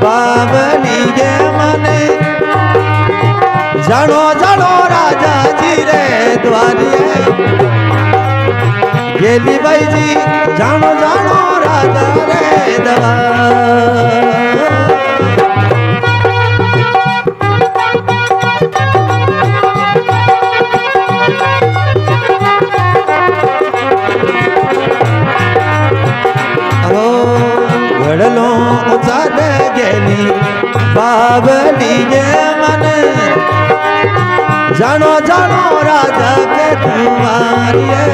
बावली गे मने जानो जानो राजा जी रे द्वारिये गेली बाई जी जानो जानो राजा रे द्वार घड़लो उचाल गेली बावली गे मने जानो जानो राजा के तुम्हारिये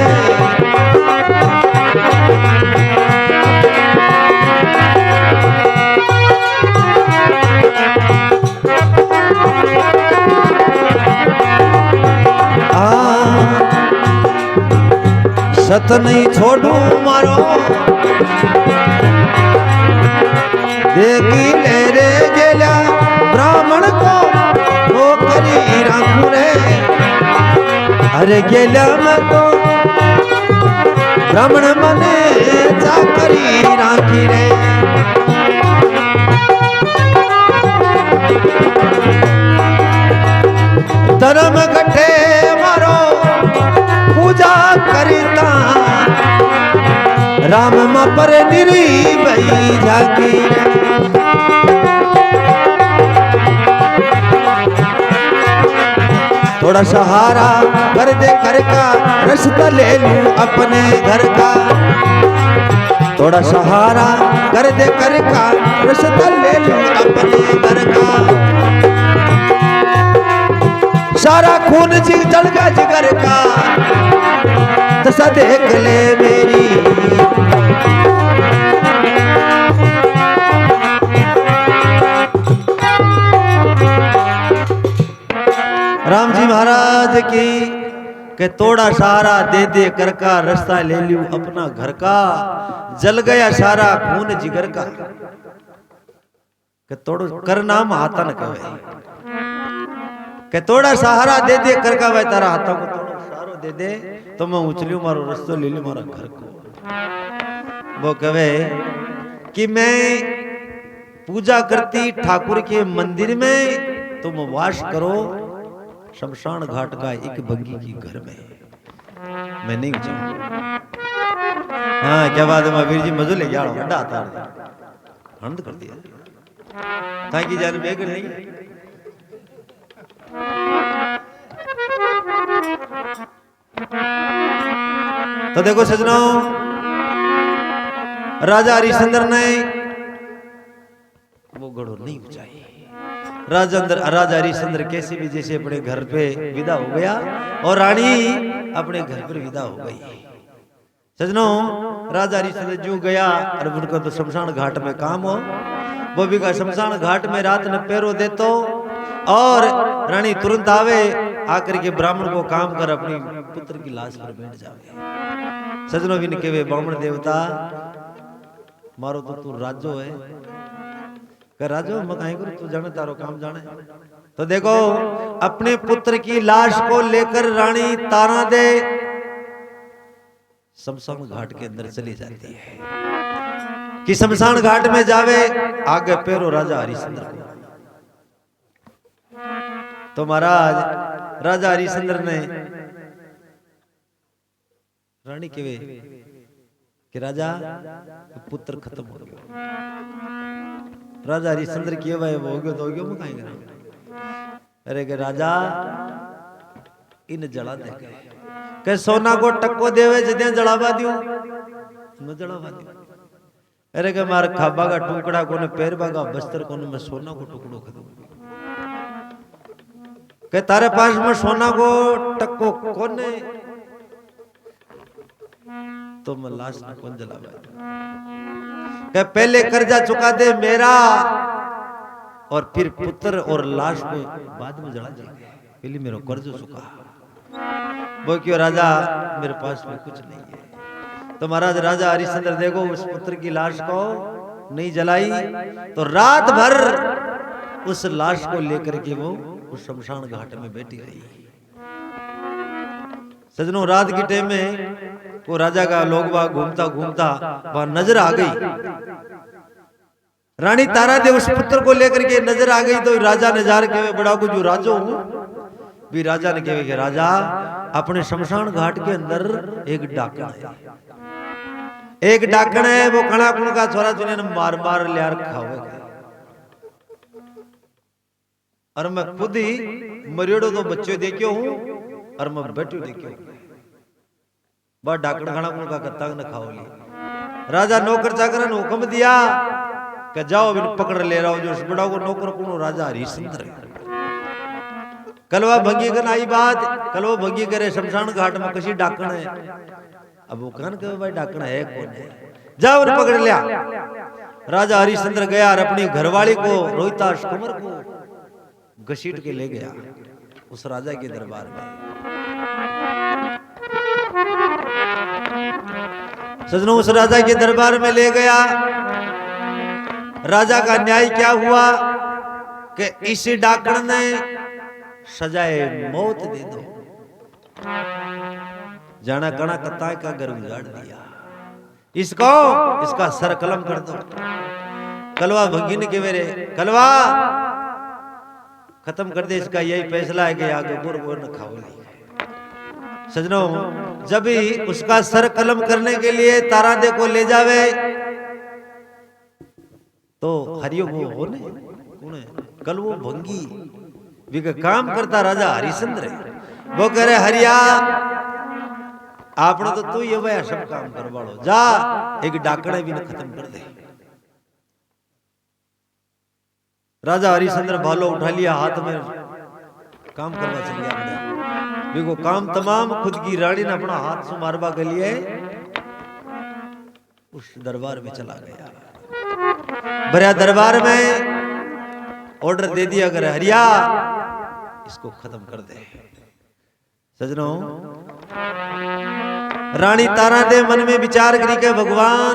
सत नहीं छोड़ू मारो देखी ले रे गेला ब्राह्मण को वो करी राखू रे अरे गेला मैं तो ब्राह्मण मने चाकरी राखी रे धर्म कठे मारो पूजा करता राम मा पर निरी भई जाकी थोड़ा सहारा कर दे कर का रास्ता ले लूं अपने घर का थोड़ा सहारा कर दे कर का रास्ता ले लूं अपने घर का सारा खून जल का जिगर का दशा देख ले मेरी राम जी महाराज की के तोड़ा सहारा दे दे कर का रास्ता ले लियो अपना घर का जल गया सारा खून जिगर का के तोड़ो कर नाम हाथा न कहे के तोड़ा सहारा दे दे कर का भाई तारा हाथों को तोड़ो सहारो दे दे तो मैं उछलियो मारो रास्ता ले लियो मारा घर को वो कहे कि मैं पूजा करती ठाकुर के मंदिर में तुम वास करो शमशान घाट का एक बग्गी की घर में मैं नहीं जाऊंगा। हाँ क्या बात है महावीर जी मजो ले गया बड़ा आता आनंद कर दिया ताकि जान बेग नहीं तो देखो सजनों राजा हरिश्चंद्र ने वो गढ़ो नहीं ऊंचाई राजा हरिश्चंद्र कैसे भी जैसे अपने घर पे विदा हो गया और रानी अपने घर पर विदा हो गई। सजनों राजा हरिश्चंद्र जो गया और उनको तो शमशान घाट में काम हो वो भी का शमशान घाट में रात में पैरो देतो और रानी तुरंत आवे आकर के ब्राह्मण को काम कर अपनी पुत्र की लाश पर बैठ जावे। सजनों भी ने कहे ब्राह्मण देवता मारो तो तू राजो है कर राजो मैं कहीं करूं तू जाने तारो काम जाने। तो देखो अपने पुत्र की लाश को लेकर रानी तारा दे शमशान घाट के अंदर चली जाती है कि शमशान घाट में जावे आगे पैरो राजा हरिश्चंद्र को। तो महाराज राजा हरिश्चंद्र ने रानी के वे कि राजा पुत्र खत्म हो गया। राजा हरिश्चंद्र किए भाई वो हो गयो तो हो गयो मैं कहीं करा अरे के राजा इन जला दे के सोना को टक्को देवे जदे जलावा दियो मैं जलावा दियो। अरे के मार खाबा का टुकड़ा कोने पैरबा का बस्तर कोने मैं सोना को टुकड़ो कर दूं के तारे पास में सोना को टक्को कोने तो मैं लाश में कौन जलावा के पहले कर्जा चुका दे मेरा और फिर पुत्र और लाश को बाद में जला देंगे पहले मेरा कर्ज चुका। वो क्यों राजा मेरे पास में कुछ नहीं है। तो महाराज राजा हरिश्चंद्र देखो उस पुत्र की लाश को नहीं जलाई तो रात भर उस लाश को लेकर के वो उस शमशान घाट में बैठी रही। सजनों रात के टाइम में वो राजा का लोग बाग घूमता घूमता वहां नजर आ गई। रानी तारा देव उस पुत्र को लेकर के नजर आ गई तो राजा ने जार के बड़ा को जो राजो हूं भी राजा ने कहे कि राजा अपने शमशान घाट के अंदर एक डाकण है, एक डाकण है, वो कणा कुण का छोरा चुने ने मार मार लिया रखा होगा और मैं खुद ही मरियोड़ो तो बच्चे देखियो हूं और मैं बैठो देखियो बा डाकण कणा कुण का कत्ता न खाओ ली। राजा नौकर चाकर ने हुक्म दिया कि जाओ अभी पकड़ ले रहा हो जो बड़ा को नौकर कुण राजा हरिश्चंद्र कलवा भंगी कर आई बात कलवा भंगी करे शमशान घाट में कसी डाकण है। अब वो कहन के भाई डाकण है कौन है, जाओ उन्हें पकड़ लिया। राजा हरिश्चंद्र गया और अपनी घरवाली को रोहिताश कुंवर को घसीट के ले गया उस राजा के दरबार में। सजनों उस राजा के दरबार में ले गया। राजा का न्याय क्या हुआ कि इस डाकण ने सजाए मौत दे दो, जाना कणा कत्ता का घर उजाड़ दिया, इसको इसका सर कलम कर दो। कलवा भंगी ने के मेरे कलवा खत्म कर दे, इसका यही फैसला है कि आगे गुर गुर न खाओ। सजनों जब ही उसका सर कलम करने के लिए तारादे को ले जावे तो हरियो वो हो ने कौन है कलवो भंगी भी का काम करता राजा हरिश्चंद्र वो कह रहे हरिया आपने तो तू ये वह सब काम करवाड़ो, जा एक डाकणे भी न खत्म कर दे। राजा हरिश्चंद्र भालो उठा लिया हाथ में काम करवा चल गया। देखो काम तमाम खुद की रानी ने अपना हाथ से मारवा के लिए उस दरबार में चला गया। बड़ा दरबार में ऑर्डर दे दिया अगर हरिया इसको खत्म कर दे। सजनों रानी तारा दे मन में विचार करी के भगवान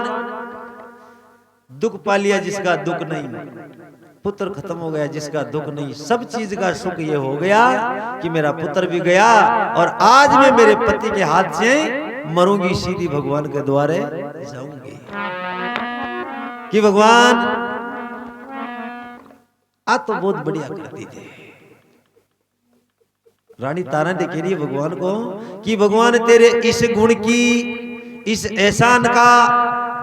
दुख पा लिया जिसका दुख नहीं, पुत्र खत्म हो गया जिसका दुख नहीं, सब चीज का सुख ये हो गया कि मेरा पुत्र भी गया और आज मैं मेरे पति के हाथ से मरूंगी, सीधी भगवान के द्वारे जाऊंगी। कि भगवान आ तो बहुत बढ़िया कर दी थे। रानी तारा ने कह रही है भगवान को कि भगवान तेरे इस गुण की इस एहसान का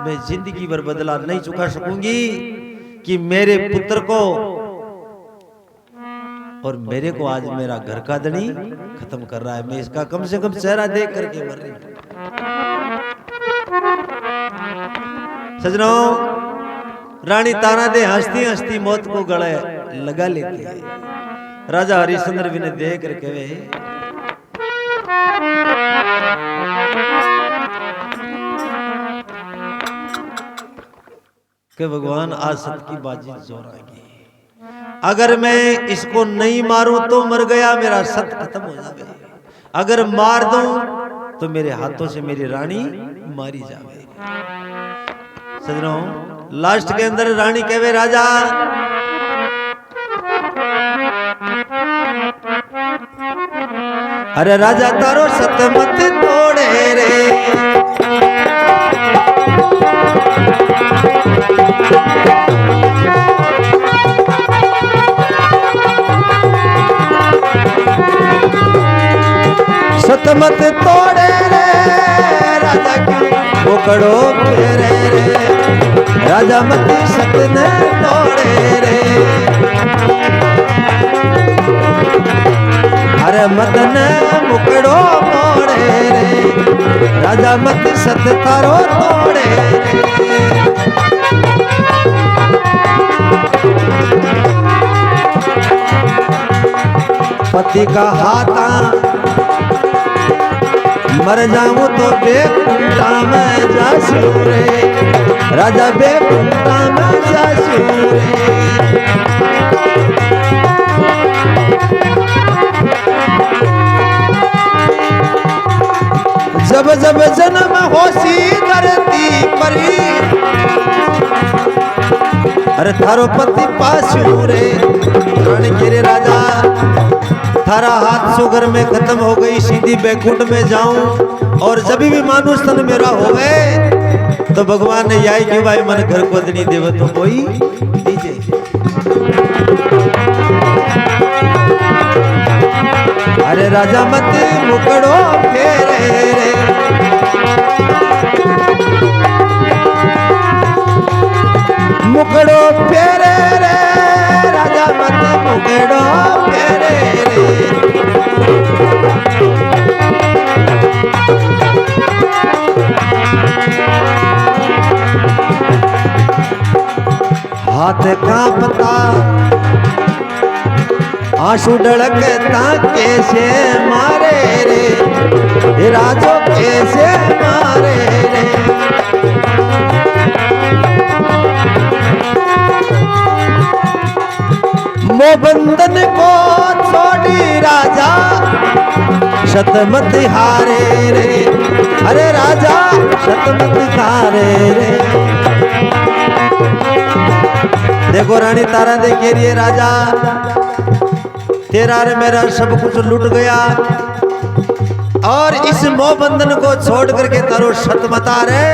मैं जिंदगी भर बदला नहीं चुका सकूंगी कि मेरे पुत्र को और मेरे को आज मेरा घर का धनी खत्म कर रहा है, मैं इसका कम से कम चेहरा देख करके मर रही हूं। सजनों रानी तारा दे हंसती हंसती मौत को गले लगा लेती है। राजा हरिश्चंद्र भी ने देख करके वे कि भगवान आज सत की बाजी जोर आएगी, अगर मैं इसको नहीं मारूं तो मर गया मेरा सत खत्म हो जावे, अगर मार दूं तो मेरे हाथों से मेरी रानी मारी जावे। सजनों लास्ट के अंदर रानी कहवे राजा अरे राजा तारो सत मत तोड़े रे, सत मत तोड़े रे राजा क्यों बोकड़ो फेरे रे, राजा मत सत न तोड़े रे, अरे मत न मुकड़ो मोड़े रे, राजा मत सत तारो तोड़े रे। पति का हाथा मर जाऊं तो बेकुंठा में जासू रे, राजा बेकुंठा में जासू रे। जब जब जन्म होसी धरती परी, अरे थारो पति पासू रे, रण गिरे राजा थारा हाथ सुगर में खत्म हो गई, सीधी बैकुंठ में जाऊं। और जब भी मानुष तन मेरा होवे तो भगवान ने यही कि भाई मन घर को नहीं देव तो कोई दीजिए। अरे राजा मत मुकड़ो फेरे रे, मुकड़ो फेरे रे, राजा मत मुकड़ो फेरे रे। हाथ कांपता आंसू ढलकता कैसे मारे रे, राजो कैसे मारे रे। मोहबंदन को छोड़ी राजा शतमत हारे रे, अरे राजा शतमत हारे रे। देखो रानी तारा देखे रही है, राजा तेरा रे मेरा सब कुछ लूट गया और इस मोहबंधन को छोड़ करके तारो शतमता रे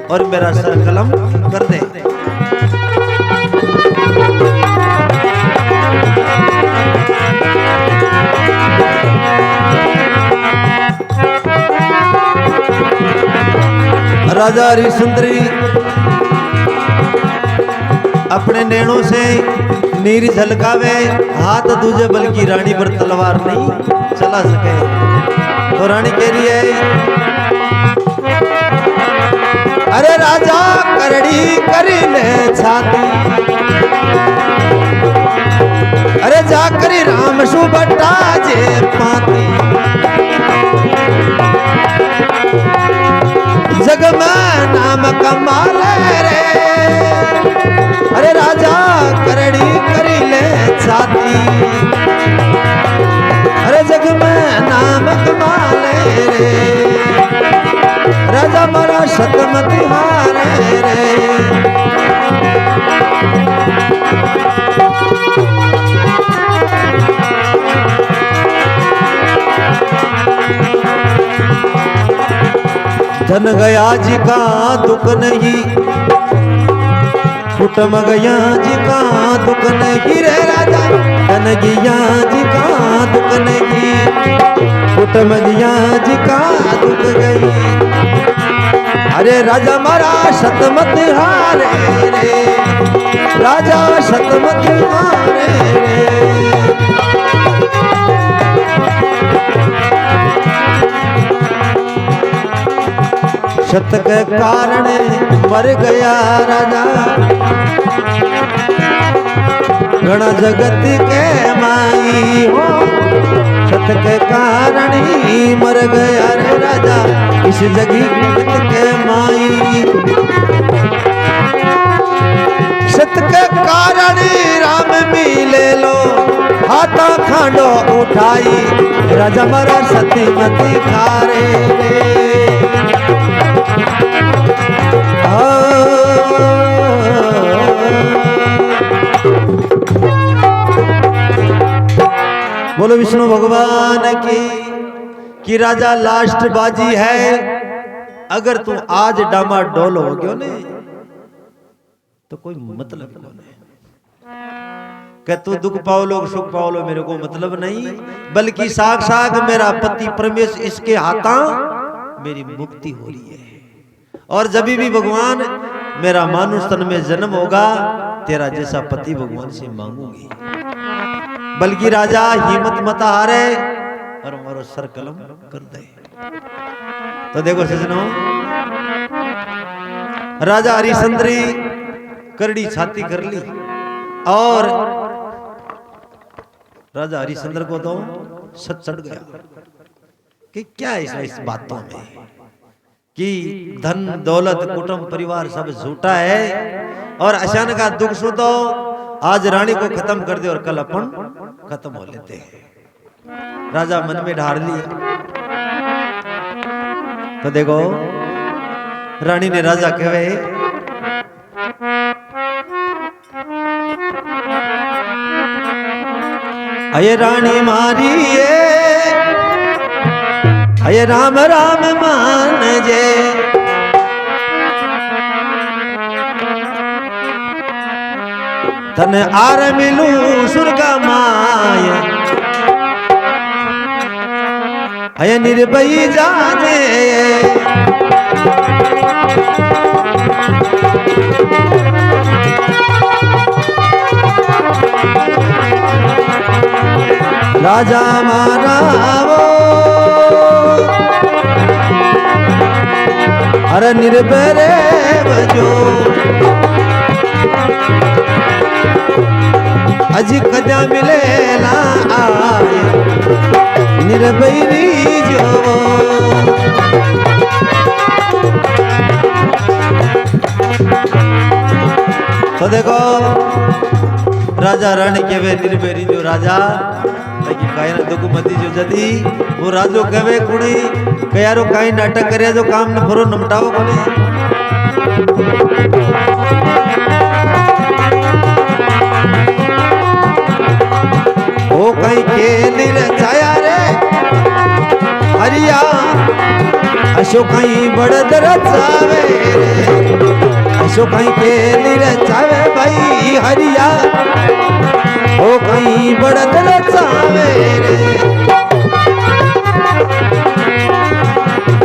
और मेरा सर कलम कर दे। राजा हरिश्चंद्री अपने नैनों से नीर झलकावे, हाथ दूजे बल्कि रानी पर तलवार नहीं चला सके। तो रानी कह रही है, अरे राजा करड़ी करी ले छाती, अरे जाकरी राम सुबटा जे पाती। जग में नाम कमाले रे, अरे राजा करड़ी करी ले छाती, अरे जग में नाम कमाले रे, राजा मारा शतमती हारे रे। धन गया जी का दुख नहीं, कुटुम गया जी का दुख नहीं रे राजा, धन गया जी का दुख नहीं, कुटुम गया जी का दुख गई। अरे राजा मारा शतमत हारे रे, राजा शतमत हारे रे। शत के कारण मर गया राजा, गण जगत के माई हो, शत के कारण ही मर गया रे राजा, इस जगत के माई। शत के कारण राम मिले लो, हाथा खांडो उठाई, राजा मरा सतीमती खारे रे। बोलो विष्णु भगवान की राजा लास्ट बाजी है। अगर तू आज डामा डोल हो गयो ने तो कोई मतलब नहीं, कि तू दुख पाओ लोग सुख पाओ लो, मेरे को मतलब नहीं, बल्कि साक्षात मेरा पति परमेश इसके हाथा मेरी मुक्ति हो रही है। और जब भी भगवान मेरा मानुष तन में जन्म होगा, तेरा जैसा पति भगवान से मांगूंगी। बल्कि राजा हिम्मत मत हारे और मारो सर कलम कर दे। तो देखो सजनों, राजा हरिश्चंद्री करड़ी छाती कर ली और राजा हरिश्चंद्र को तो सच चढ़ गया कि क्या है इस बातों में कि धन दौलत कुटुंब परिवार सब झूठा है और अचानक का दुख सो तो आज रानी को खत्म कर दे और कल अपन खत्म हो लेते हैं। राजा मन में ढार लिया। तो देखो रानी ने राजा कहे, अये रानी मारी अये राम राम मान जे तने आर मिलू सुरगा माय अये निर्भई जाने राजा मारा वो अरे निर्भय बजो अजी कदा मिले ना आए निर्भय जो तो देखो राजा रानी के वे निर्भय जो राजा काई ना दुख मती जो जदी वो राजो कहे कुणी कयारो काई नाटक करे जो काम न फरो नमटावो कोनी ओ कई केली रे छाया रे हरिया अशो कई बड़द रचावे अशो कई केली रे छावे भाई हरिया ओ कहीं बड़द रचावे रे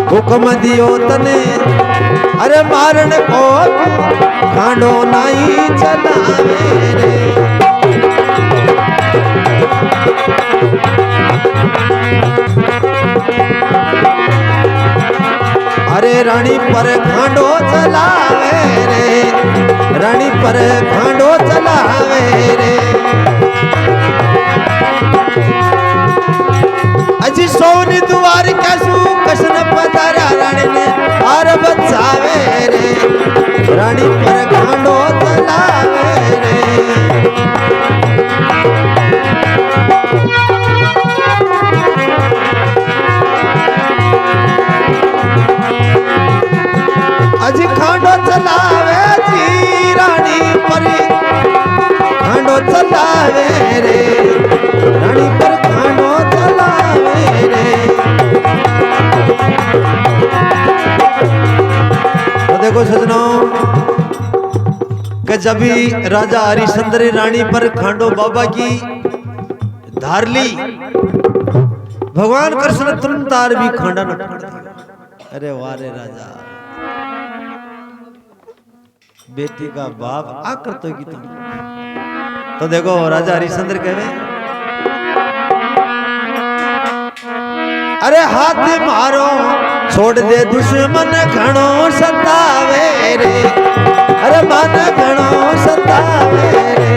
हुक्म दियो तने अरे मारन को खांडो नहीं चलावे रे अरे रानी पर खांडो चलावे रे रानी पर खांडो चलावे रे अजी सोनी दुआर कसू कसन पतारा रानी ने आर बचावे रे रानी पर खांडो चलावे रे अजी खांडो चलावे जी रानी पर खांडो चलावे रे रानी पर खांडो चलावे रे तो देखो सजनों कि जब भी राजा हरिश्चंद्र रानी पर खांडो बाबा की धार ली भगवान कृष्ण तुरंत तार भी खांडा न अरे वारे राजा बेटी का बाप आकर तो की तुम तो देखो राजा हरिश्चंद्र कहे अरे हाथ मारो छोड़ दे दुश्मन घणो सतावे रे अरे मन घणो सतावे रे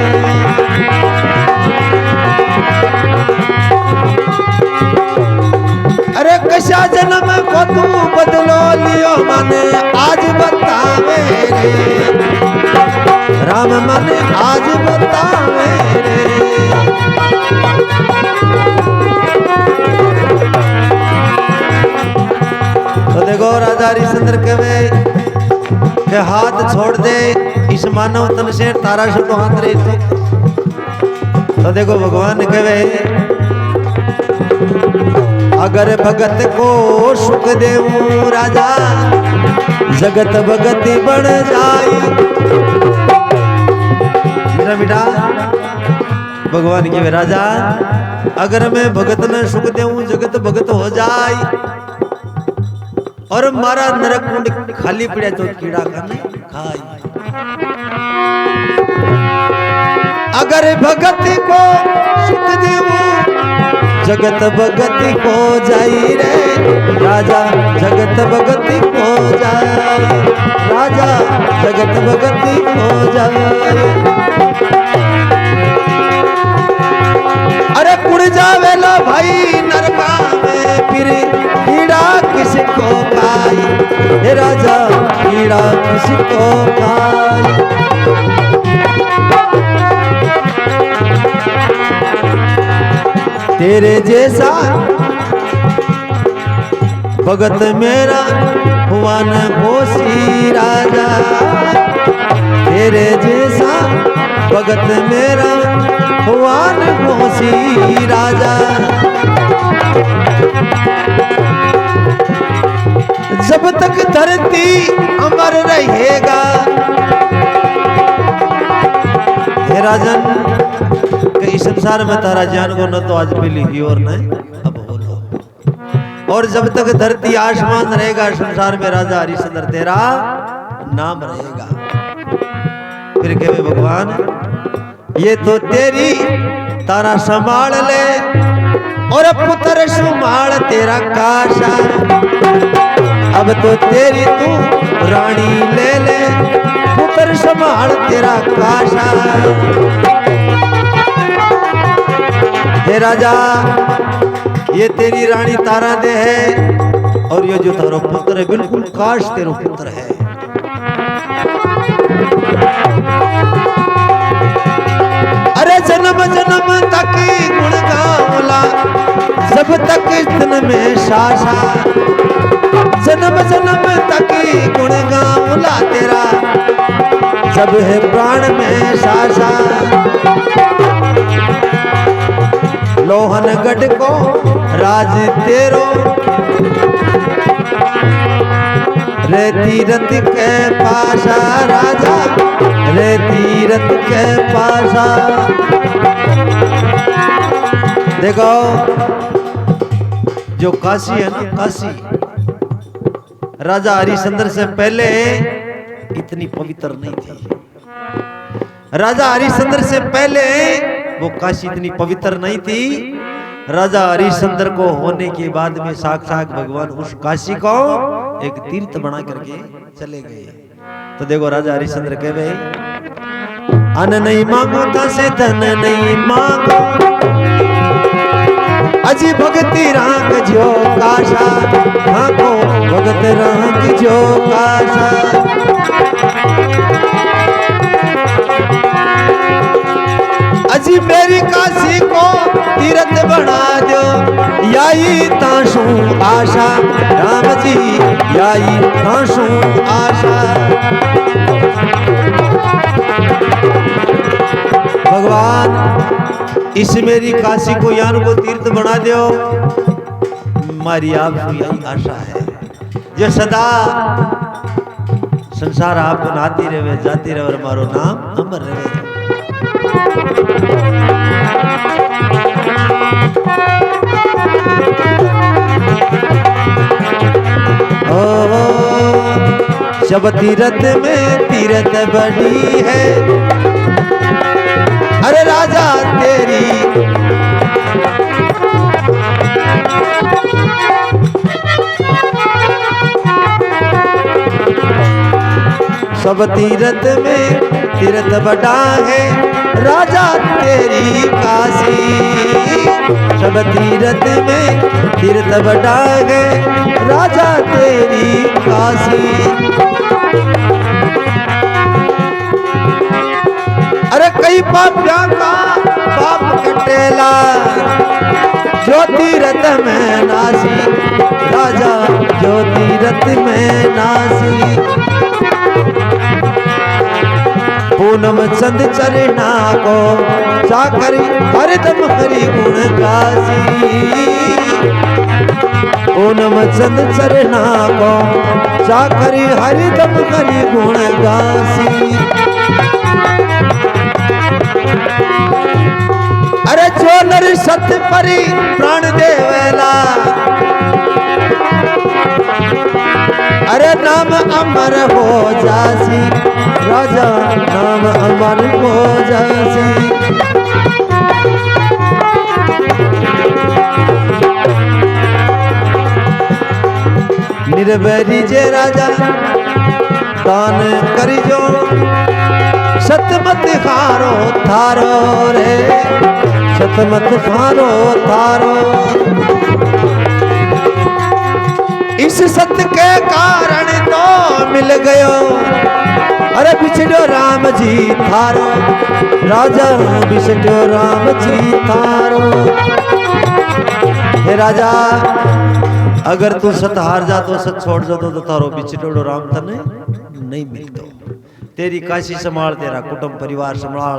अरे कशा जन्म को तू बदलो लियो मन आज बतावे रे राम मन आज बतावे रे तो देखो राजा हरिश्चंद्र कहे कि हाथ छोड़ दे इस मानव तन से तारा शुद्ध हाथ रे तो देखो भगवान कहे अगर भगत को सुख देऊं राजा जगत भगति बढ़ जाए मेरा बेटा भगवान के राजा अगर मैं भगत न सुख देऊं जगत भगत हो जाए और मारा नरक कुंड खाली पड़े तो कीड़ा खाए अगर भगत को सुख देऊं जगत भगति को जाई रे राजा जगत भगति को जाए राजा जगत भगति को जाए अरे कुड़ जावे लो भाई नरका में फिर कीड़ा किसको खाए हे राजा कीड़ा किसको खाए तेरे जैसा भगत मेरा हुआ न होशी राजा तेरे जैसा भगत मेरा हुआ न होसी राजा। जब तक धरती अमर रहेगा। हे राजन, कई संसार में तारा ज्ञान को न तो आज मिली ही और न अब हो लो। और जब तक धरती आसमान रहेगा संसार में राजा हरिश्चंद्र तेरा नाम रहेगा। फिर कहे भगवान ये तो तेरी तारा संभाल ले और पुत्र संभाल तेरा काशा। अब तो तेरी तू रानी ले ले पुत्र संभाल तेरा काशा। हे राजा ये तेरी रानी तारा दे है और ये जो तारो पुत्र है बिल्कुल काश तेरो पुत्र है। अरे जन्म जन्म तक गुण गावला जब तक तन में सासा। जन्म जन्म तक गुण गावला तेरा जब है प्राण में सासा। लोहनगढ़ को राज तेरो रे तीरथ के पासा राजा रे तीरथ के पासा। देखो जो काशी है ना, काशी राजा हरिश्चंद्र से पहले इतनी पवित्र नहीं थी। राजा हरिश्चंद्र से पहले वो काशी इतनी पवित्र नहीं थी। राजा हरिश्चंद्र को होने के बाद में साक्षात भगवान उस काशी को एक तीर्थ बना करके चले गए। तो देखो राजा हरिश्चंद्र कह रहे अन्न नहीं मांगो से धन नहीं मांगो अजी भक्ति राग जो काशा। हाँ को भगत राग जो काशा। अजी मेरी काशी को तीर्थ बना दो याई ताशु आशा। राम जी याई ताशु आशा। भगवान इस मेरी काशी को यान को तीर्थ बना दो। हमारी आपको यही आशा है जो सदा संसार आपको नाती रहे जाती रहे और हमारो नाम अमर रहे। जब तीरथ में तीरथ बड़ी है अरे राजा तेरी सब तीरथ में तीरथ बड़ा है राजा तेरी काशी। सब तीरथ में तीर्थ बड़ा है राजा तेरी काशी। अरे कई पापियां का पाप कटेला जो तीरथ में नासी राजा जो तीरथ में नासी। पूनम चंद चरना को चाकरी हरदम हरि गुण गासी। पूनम चंद चरना को चाकरी हरदम हरि गुण गासी। अरे जो नर सत्य परी प्राण देवेला अरे नाम अमर हो जासी राजा नाम अमर हो जासी। निर्भरी जे राजा दान करिजो सतमत हारो थारो रे सतमत हारो थारो। इस सत्य के कारण तो मिल गयो अरे बिछड़ो राम जी थारो राजा बिछड़ो राम जी थारो। हे राजा अगर तू सत हार जा तो सत छोड़ जा तो तारो बिछड़ो राम तने नहीं मिलतो। तेरी काशी संभाल, तेरा कुटुंब परिवार संभाल,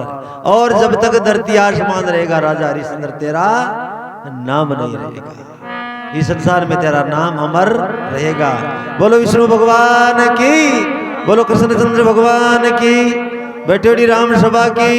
और जब तक धरती आसमान रहेगा राजा हरिश्चंद्र तेरा नाम नहीं रहेगा, इस संसार में तेरा नाम अमर रहेगा। बोलो विष्णु भगवान की, बोलो कृष्णचंद्र भगवान की, बैठोड़ी राम सभा की।